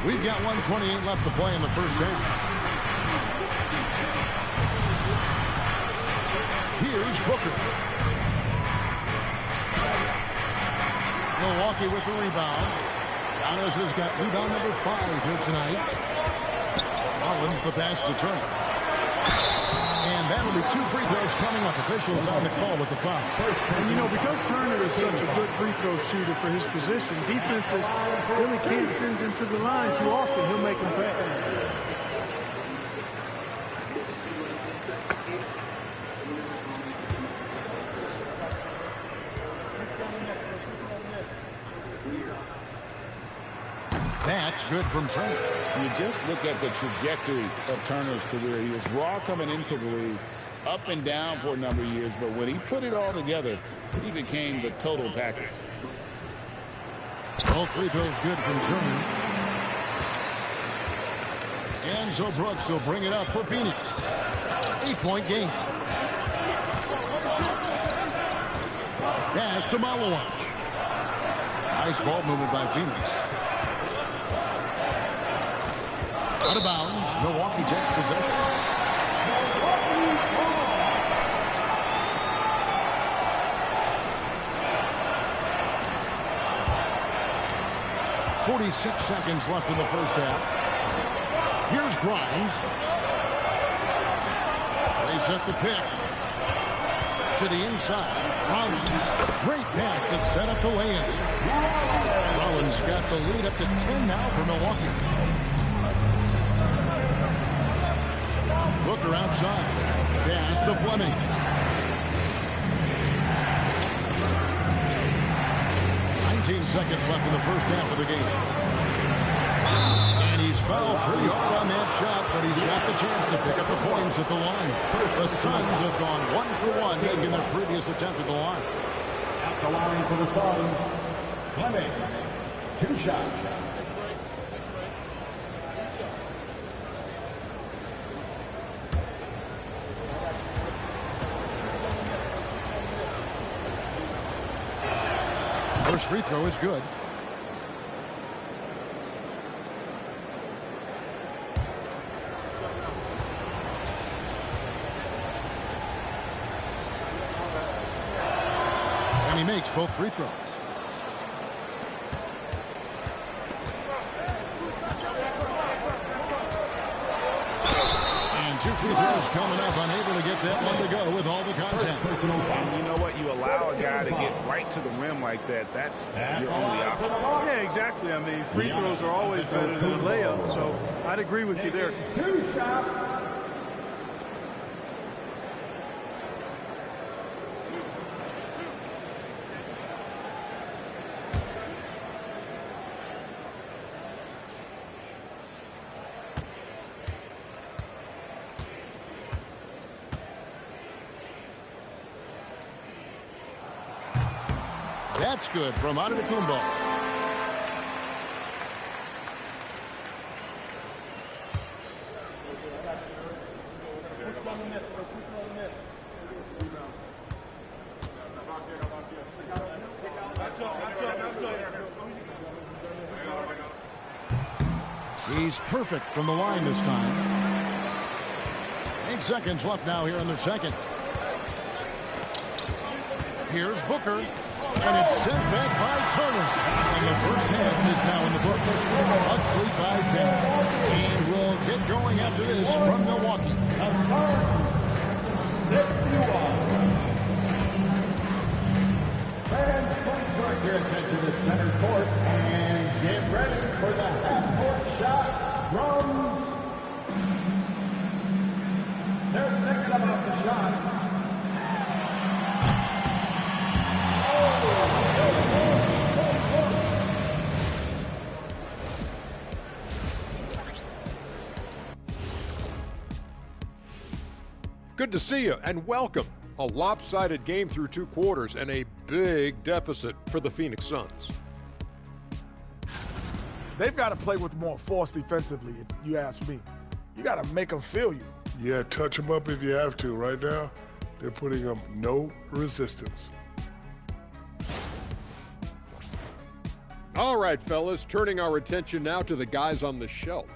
Speaker 10: We've got 1:28 left to play in the first half. Here's Booker. Milwaukee with the rebound. Giannis has got rebound number 5 here tonight. Rollins the pass to Turner. And that'll be 2 free throws coming up. Officials on the call with the foul.
Speaker 12: And, you know, because Turner is such a good free throw shooter for his position, defenses really can't send him to the line too often. He'll make them pay.
Speaker 10: That's good from Turner.
Speaker 11: You just look at the trajectory of Turner's career. He was raw coming into the league, up and down for a number of years, but when he put it all together, he became the total package.
Speaker 10: All free throws good from Turner. And so Brooks will bring it up for Phoenix. 8-point game. Pass to Malawach. Nice ball movement by Phoenix. Out of bounds. Milwaukee takes possession. .46 seconds left in the first half. Here's Grimes. They set the pick to the inside. Rollins, great pass to set up the lay-in. Rollins got the lead up to 10 now for Milwaukee. Booker outside. Pass to Fleming. Seconds left in the first half of the game. And he's fouled pretty hard on that shot, but he's got the chance to pick up the points at the line. The Suns have gone 1 for 1, making their previous attempt at the line.
Speaker 14: At the line for the Suns, Fleming, 2 shots.
Speaker 10: First free throw is good. And he makes both free throws. And 2 free throws coming up, unable to get that one to go with all the content.
Speaker 11: And you know what? You allow a guy to get right to the rim like that. That's your only option.
Speaker 12: Yeah, exactly. I mean, free throws are always better than a layup, so I'd agree with you there.
Speaker 14: 2 shots.
Speaker 10: That's good from Antetokounmpo. He's perfect from the line this time. 8 seconds left now here in the second. Here's Booker. And it's sent back by Turner. And the first half is now in the books. Bucks lead by 10. And we'll get going after this from Milwaukee.
Speaker 14: 61. Fans, please direct your attention to center court and get ready for the half-court shot. Drums. They're thinking about the shot.
Speaker 1: Good to see you and welcome. A lopsided game through 2 quarters and a big deficit for the Phoenix Suns.
Speaker 15: They've got to play with more force defensively, if you ask me. You got to make them feel you.
Speaker 6: Yeah, touch them up if you have to. Right now, they're putting up no resistance.
Speaker 1: All right, fellas, turning our attention now to the guys on the shelf.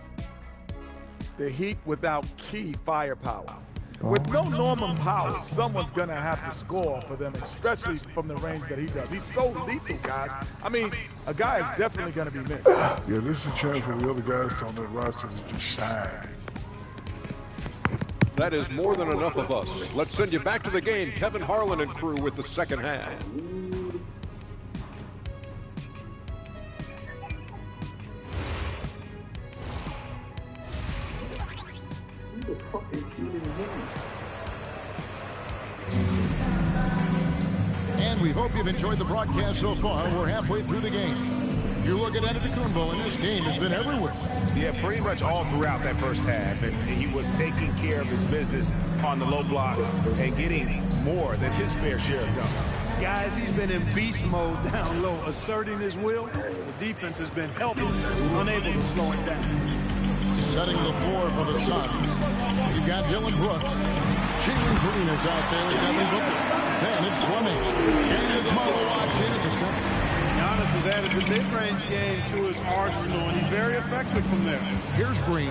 Speaker 15: The Heat without key firepower. With no Norman Powell, someone's going to have to score for them, especially from the range that he does. He's so lethal, guys. I mean, a guy is definitely going to be missed.
Speaker 6: Yeah, this is a chance for the other guys on that roster to just shine.
Speaker 1: That is more than enough of us. Let's send you back to the game. Kevin Harlan and crew with the second half.
Speaker 10: And we hope you've enjoyed the broadcast so far. We're halfway through the game. You look at Antetokounmpo, and this game has been everywhere.
Speaker 11: Yeah, pretty much all throughout that first half. And he was taking care of his business on the low blocks and getting more than his fair share of dunks.
Speaker 12: Guys, he's been in beast mode down low, asserting his will. The defense has been helpless, unable to slow it down.
Speaker 10: Setting the floor for the Suns. You've got Dylan Brooks. Jalen Green is out there. Devin Booker. Then it's Fleming. And it's Malawach in at the center.
Speaker 12: Giannis has added the mid-range game to his arsenal, and he's very effective from there.
Speaker 10: Here's Green.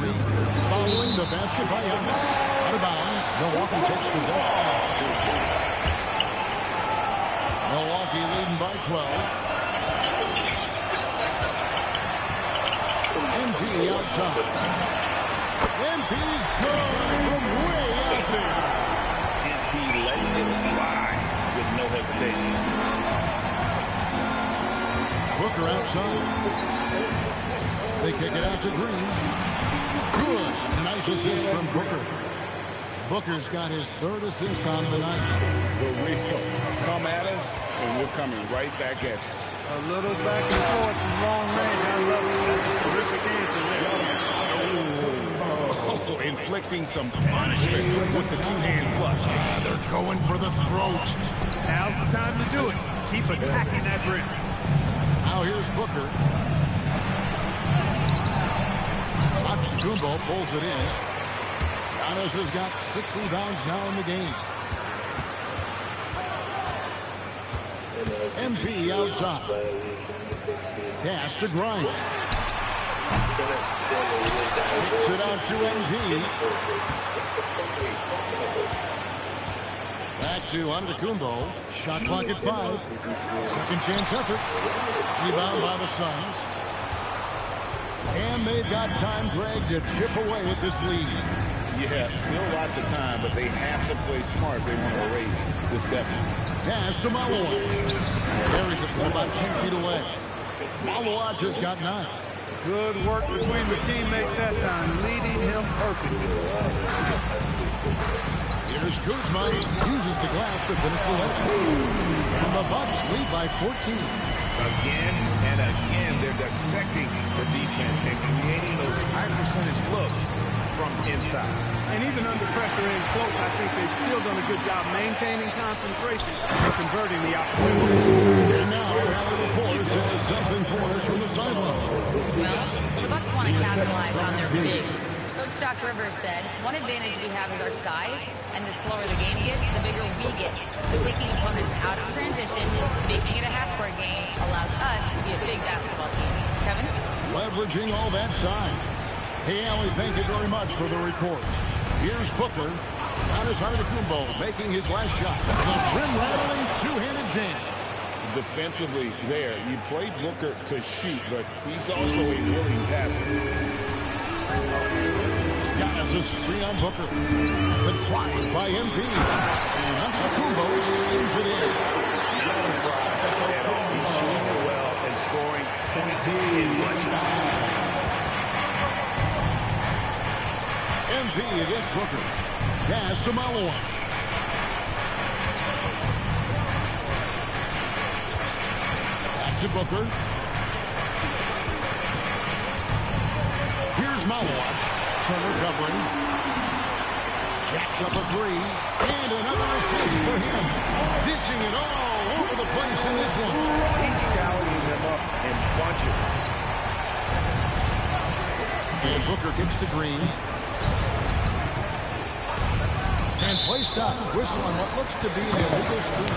Speaker 10: Following the basket by Giannis. Out of bounds. Milwaukee takes possession. Milwaukee leading by 12. MP outside. MP's good from way out there.
Speaker 11: MP letting him fly with no hesitation.
Speaker 10: Booker outside. They kick it out to Green. Good. Nice assist from Booker. Booker's got his third assist on the night.
Speaker 11: The real come at us, and we're coming right back at you.
Speaker 12: A little back and forth from long range. I love it. That's a terrific answer there.
Speaker 11: Oh, inflicting some punishment with the two-hand flush.
Speaker 10: Yeah, they're going for the throat.
Speaker 12: Now's the time to do it. Keep attacking that rim.
Speaker 10: Now here's Booker. Antetokounmpo pulls it in. Giannis has got 6 rebounds now in the game. MP outside. Pass to Grimes. Kicks it out to MP. Back to Antetokounmpo. Shot clock at 5. Second chance effort. Rebound by the Suns. And they've got time, Greg, to chip away at this lead.
Speaker 11: Yeah, still lots of time, but they have to play smart if they want to erase this deficit.
Speaker 10: Pass to Malawach. Carries it from about 10 feet away. Malawach has got 9.
Speaker 12: Good work between the teammates that time, leading him perfectly.
Speaker 10: Here's Kuzma. Uses the glass to finish the leg. And the Bucks lead by 14.
Speaker 11: Again and again, they're dissecting the defense and creating those high percentage looks from inside.
Speaker 12: And even under pressure in close, I think they've still done a good job maintaining concentration and converting the opportunity.
Speaker 10: And now, Allie LaForce has something for us from the sideline.
Speaker 5: Well, the Bucks want to capitalize on their bigs. Coach Doc Rivers said, one advantage we have is our size, and the slower the game gets, the bigger we get. So taking opponents out of transition, making it a half-court game, allows us to be a big basketball team. Kevin?
Speaker 10: Leveraging all that size. Hey, Allie, thank you very much for the report. Here's Booker. Giannis Antetokounmpo making his last shot. The rim-rattling two-handed jam.
Speaker 11: Defensively there, you play Booker to shoot, but he's also a willing passer.
Speaker 10: Giannis is free on Booker. The drive by MP. And Antetokounmpo slams it in.
Speaker 11: Not surprised at all. He's shooting it well and scoring points in bunches.
Speaker 10: MP against Booker. Pass to Malawach. Back to Booker. Here's Malawach. Turner covering. Jacks up a 3. And another assist for him. Dishing it all over the place in this one.
Speaker 11: He's tallying them up in bunches.
Speaker 10: And Booker kicks to Green. And play stops. Whistle on what looks to be an illegal steal.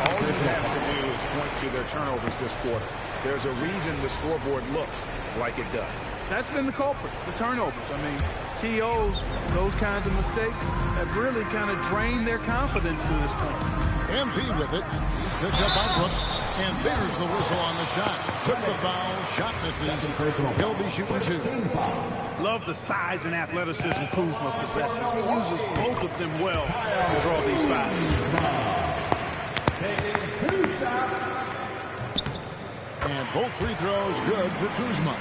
Speaker 11: All you have to do is point to their turnovers this quarter. There's a reason the scoreboard looks like it does.
Speaker 12: That's been the culprit, the turnovers. I mean, TOs, those kinds of mistakes have really kind of drained their confidence to this point.
Speaker 10: MP with it. He's picked up by Brooks. And there's the whistle on the shot. Took the foul. Shot misses. He'll be shooting 2.
Speaker 12: Love the size and athleticism Kuzma possesses. He uses both of them well to draw these fouls.
Speaker 10: And both free throws good for Kuzma.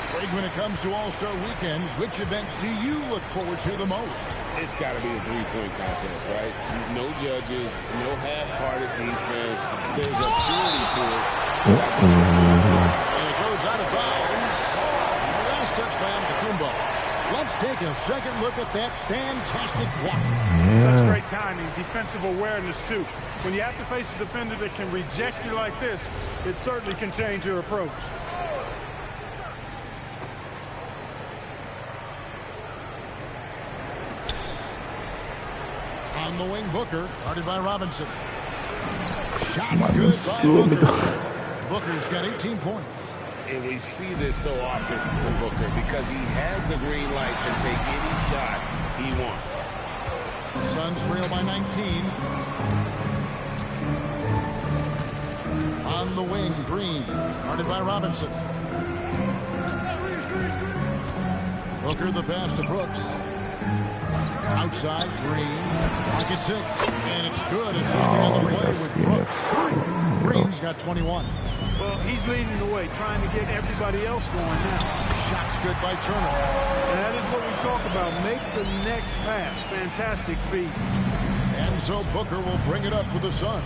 Speaker 10: Greg, when it comes to All-Star Weekend, which event do you look forward to the most?
Speaker 13: It's got to be a three-point contest, right? No judges, no half-hearted defense. There's a purity to it.
Speaker 10: And it goes out of bounds. Last touch by Antetokounmpo. Let's take a second look at that fantastic block.
Speaker 12: Such great timing, defensive awareness, too. When you have to face a defender that can reject you like this, it certainly can change your approach.
Speaker 10: On the wing, Booker, guarded by Robinson. Shots good by Booker. Booker's got 18 points.
Speaker 13: And we see this so often from Booker because he has the green light to take any shot he wants.
Speaker 10: Suns trail by 19. On the wing, Green, guarded by Robinson. Booker the pass to Brooks. Outside, Green. Pocket 6. And it's good. Assisting on the play with Brooks. Green's got 21.
Speaker 12: Well, he's leading the way, trying to get everybody else going now.
Speaker 10: Shots good by Turner.
Speaker 12: And that is what we talk about. Make the next pass. Fantastic feed.
Speaker 10: And so Booker will bring it up for the Suns.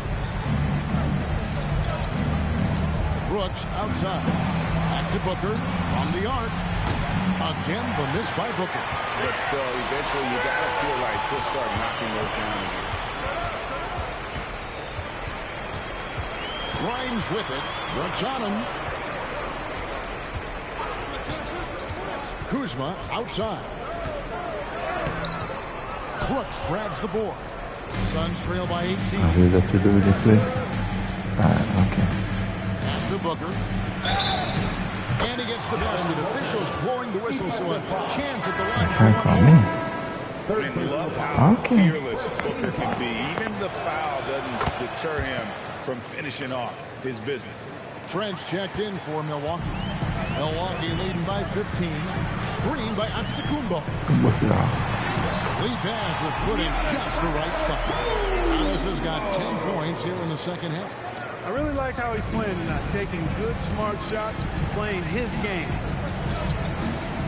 Speaker 10: Brooks outside. Back to Booker from the arc. Again, the miss by Booker.
Speaker 11: But still, eventually you got to feel like he'll start knocking those down again.
Speaker 10: Grimes with it. Brooks on him. Kuzma outside. Brooks grabs the board. Suns trail by 18. Pass to Booker. And he gets the basket. Officials blowing the whistle, so a chance at the line.
Speaker 11: And love how fearless Booker can be. Even the foul doesn't deter him from finishing off his business.
Speaker 10: Trent's checked in for Milwaukee. Milwaukee leading by 15. Screen by Antetokounmpo. Lead pass was put in just the right spot. Giannis has got 10 points here in the second half.
Speaker 12: I really like how he's playing tonight, taking good, smart shots, playing his game.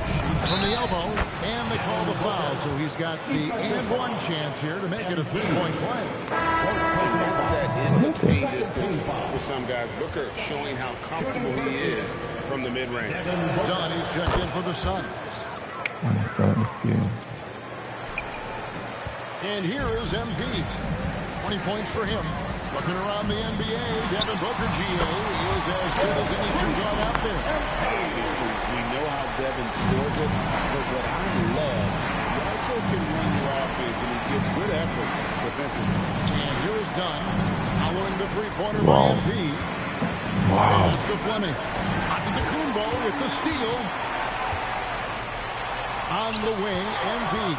Speaker 10: Shoots from the elbow, and they call the foul, so he's got the and one chance here to make it a three-point play.
Speaker 13: That's that in-between distance for some guys. Booker showing how comfortable he is from the mid-range.
Speaker 10: Dunn, he's checked in for the Suns. And here is MP. 20 points for him. Looking around the NBA, Devin Booker, GA, is as good as any true dog out there.
Speaker 11: Obviously, we know how Devin scores it, but what I love, he also can run your offense, and he gives good effort defensively.
Speaker 10: And here is Dunn, following the three-pointer by MP. Pass to Fleming. Antetokounmpo with the steal. On the wing, MP.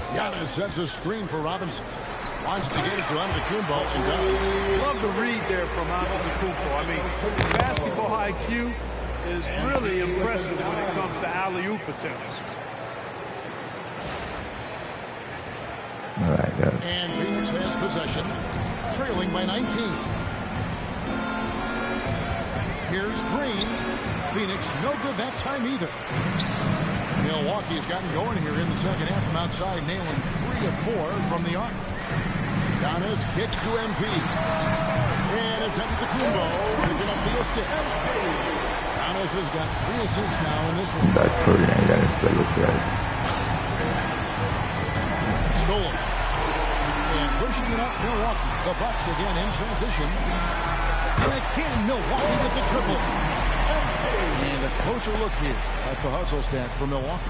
Speaker 10: Giannis sets a screen for Robinson. Wants to get it to Antetokounmpo and does.
Speaker 12: Love the read there from Antetokounmpo. I mean, basketball IQ is really impressive when it comes to alley-oop attempts.
Speaker 16: All right, guys.
Speaker 10: And Phoenix has possession, trailing by 19. Here's Green. Phoenix no good that time either. Milwaukee's gotten going here in the second half from outside, nailing 3 of 4 from the arc. Giannis kicks to MP. And it's Antetokounmpo picking up the assist. Giannis has got 3 assists now in this one.
Speaker 16: That's pretty nice.
Speaker 10: Stolen. And pushing it up, Milwaukee. The Bucks again in transition. And again, Milwaukee with the triple. And a closer look here at the hustle stats for Milwaukee.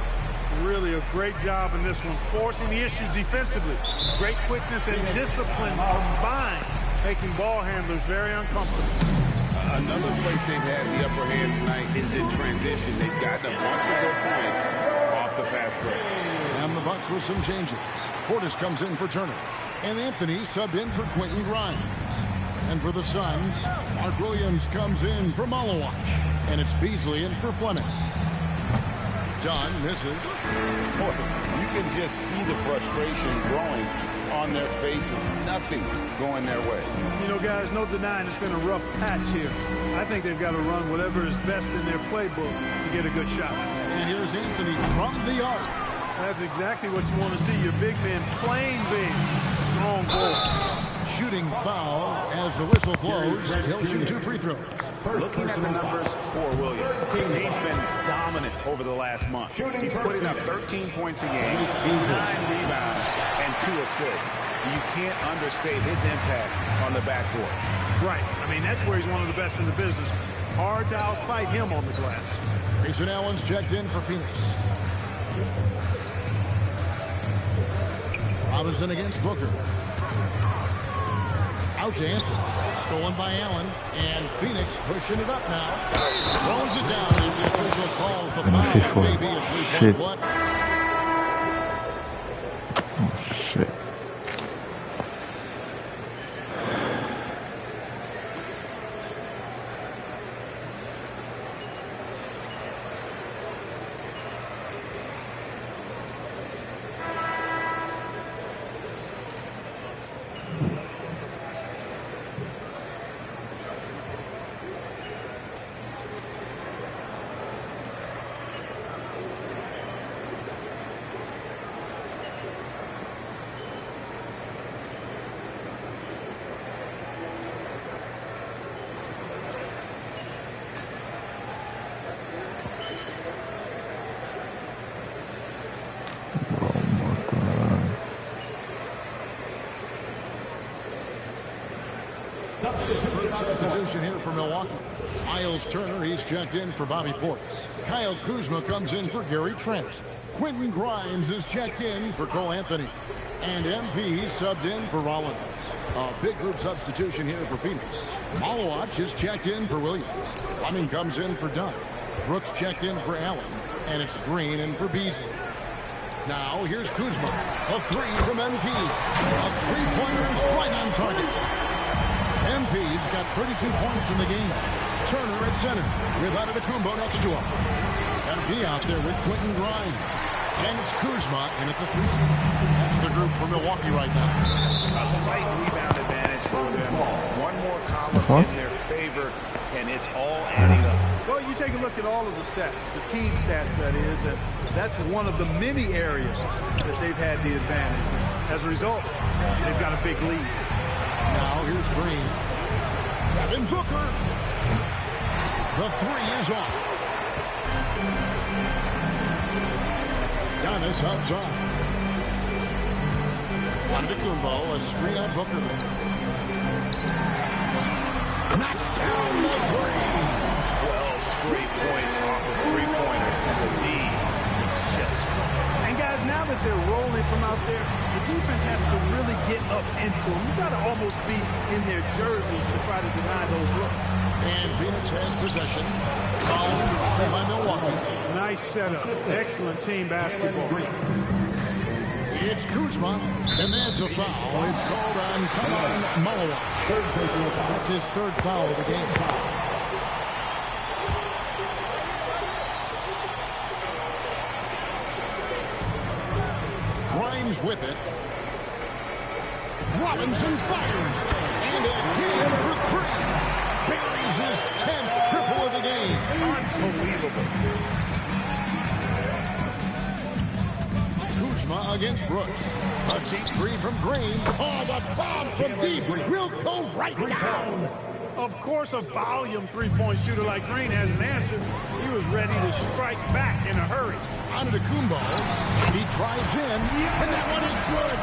Speaker 12: Really a great job in this one, forcing the issue defensively. Great quickness and discipline combined, making ball handlers very uncomfortable.
Speaker 11: Another place they've had the upper hand tonight is in transition. They've gotten a bunch of their points off the fast break.
Speaker 10: And the Bucks with some changes. Portis comes in for Turner. And Anthony subbed in for Quentin Grimes. And for the Suns, Mark Williams comes in for Malawach. And it's Beasley in for Fleming. Dunn misses.
Speaker 11: Boy, you can just see the frustration growing on their faces. Nothing going their way.
Speaker 12: You know, guys, no denying it's been a rough patch here. I think they've got to run whatever is best in their playbook to get a good shot.
Speaker 10: And here's Anthony from the arc.
Speaker 12: That's exactly what you want to see. Your big man playing big. Strong ball.
Speaker 10: Shooting foul as the whistle blows. He'll shoot 2 free throws.
Speaker 11: Looking at the numbers for Williams, he's been dominant over the last month. He's putting up 13 points a game, 9 rebounds, and 2 assists. You can't understate his impact on the backcourt.
Speaker 12: Right. I mean, that's where he's one of the best in the business. Hard to outfight him on the glass.
Speaker 10: Grayson Allen's checked in for Phoenix. Robinson against Booker. Out to Anthony. Stolen by Allen. And Phoenix pushing it up now. Throws it down as the official calls the foul. Maybe a 3-point what?
Speaker 16: Oh, shit.
Speaker 10: Substitution here for Milwaukee. Miles Turner, he's checked in for Bobby Portis. Kyle Kuzma comes in for Gary Trent. Quentin Grimes is checked in for Cole Anthony. And MP subbed in for Rollins. A big group substitution here for Phoenix. Malawach is checked in for Williams. Fleming comes in for Dunn. Brooks checked in for Allen. And it's Green in for Beasley. Now here's Kuzma. A 3 from MP. A 3-pointer is right on target. MP's got 32 points in the game. Turner at center with Antetokounmpo next to him. MP out there with Quentin Grimes. And it's Kuzma in at the 3 spot. That's the group for Milwaukee right now.
Speaker 11: A slight rebound advantage for them. One more column in their favor, and it's all adding up.
Speaker 12: Well, you take a look at all of the stats, the team stats, that is, and that's one of the many areas that they've had the advantage. As a result, they've got a big lead.
Speaker 10: Now here's Green. Devin Booker. The 3 is off. Giannis outside. Antetokounmpo, a screen on Booker. Knocks down the 3.
Speaker 11: 12 straight points off of 3-pointers, and the lead exists.
Speaker 12: And guys, now that they're rolling from out there, the defense has to really get up into them. You've got to almost be in their jerseys to try to deny those looks.
Speaker 10: And Phoenix has possession. Fouled by Milwaukee.
Speaker 12: Nice setup. Excellent team basketball.
Speaker 10: It's Kuzma, and that's a foul. It's called on Malawach. That's his 3rd foul of the game. Grimes with it. Robinson fires. And again for 3. Buries his 10th triple of the game.
Speaker 11: Unbelievable.
Speaker 10: Kuzma against Brooks. A deep 3 from Green. Oh, the bomb from deep will go right down.
Speaker 12: Of course, a volume 3-point shooter like Green has an answer. He was ready to strike back in a hurry.
Speaker 10: Antetokounmpo, he drives in, and that one is good.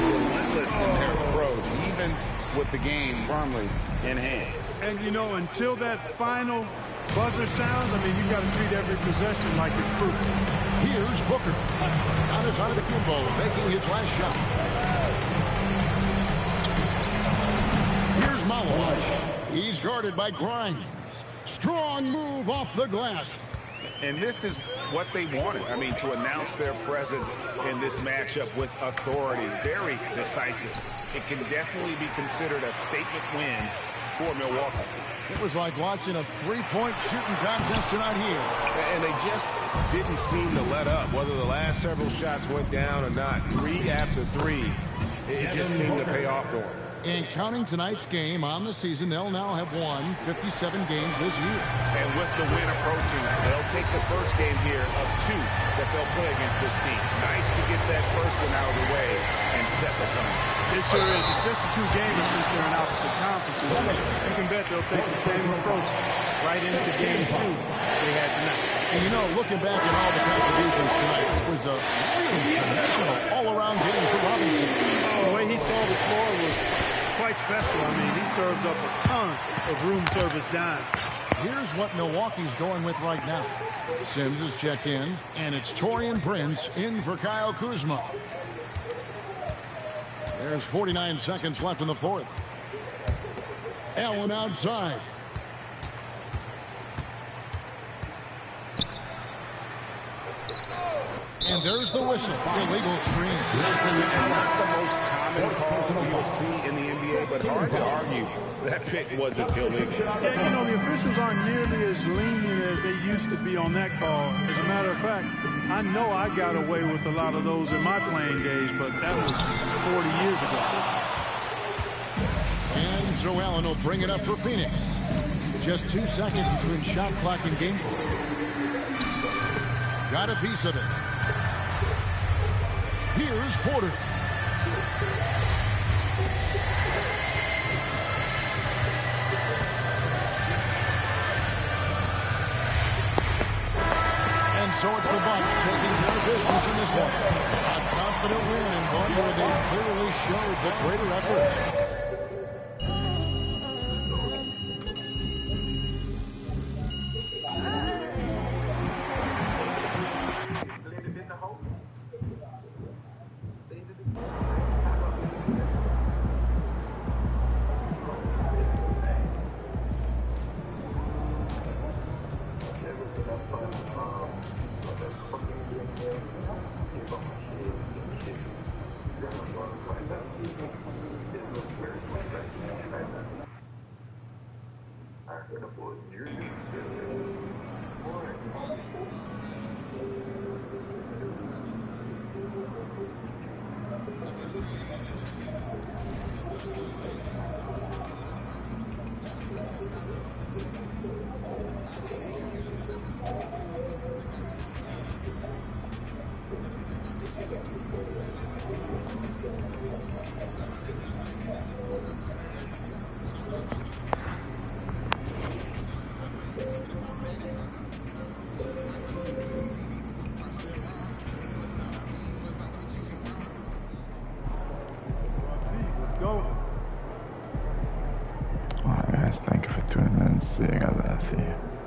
Speaker 11: Relentless in their approach, even with the game firmly in hand.
Speaker 12: And, you know, until that final buzzer sounds, I mean, you've got to treat every possession like it's crucial.
Speaker 10: Here's Booker. Giannis Antetokounmpo making his last shot. Here's Malawach. He's guarded by Grimes. Strong move off the glass.
Speaker 11: And this is what they wanted. I mean, to announce their presence in this matchup with authority. Very decisive. It can definitely be considered a statement win for Milwaukee.
Speaker 10: It was like watching a three-point shooting contest tonight here.
Speaker 3: And they just didn't seem to let up. Whether the last several shots went down or not, 3 after 3, it just seemed to pay off for them.
Speaker 10: And counting tonight's game on the season, they'll now have won 57 games this year.
Speaker 11: And with the win approaching, they'll take the first game here of 2 that they'll play against this team. Nice to get that first one out of the way and set the tone.
Speaker 12: It sure is. It's just a 2-gamer since they're in opposite conferences. You can bet they'll take the same approach right into game 2 they had tonight.
Speaker 10: And you know, looking back at all the contributions tonight, it was a really phenomenal all-around game for Robinson.
Speaker 12: The way he saw the floor was quite special. I mean, he served up a ton of room service dimes.
Speaker 10: Here's what Milwaukee's going with right now. Sims is checked in, and it's Taurean Prince in for Kyle Kuzma. There's 49 seconds left in the fourth. Allen outside. And there's the whistle. Illegal screen.
Speaker 11: And not the most common call you'll see in the NBA, but hard to argue that pick wasn't illegal.
Speaker 12: Yeah, you know, the officials aren't nearly as lenient as they used to be on that call. As a matter of fact, I know I got away with a lot of those in my playing days, but that was 40 years ago.
Speaker 10: And so Allen will bring it up for Phoenix. Just 2 seconds between shot clock and game clock. Got a piece of it. Here's Porter. And so it's the Bucks taking care of business in this one. A confident win and one where they clearly showed the greater effort.
Speaker 16: Alright guys, thank you for tuning in. See you guys when I see you.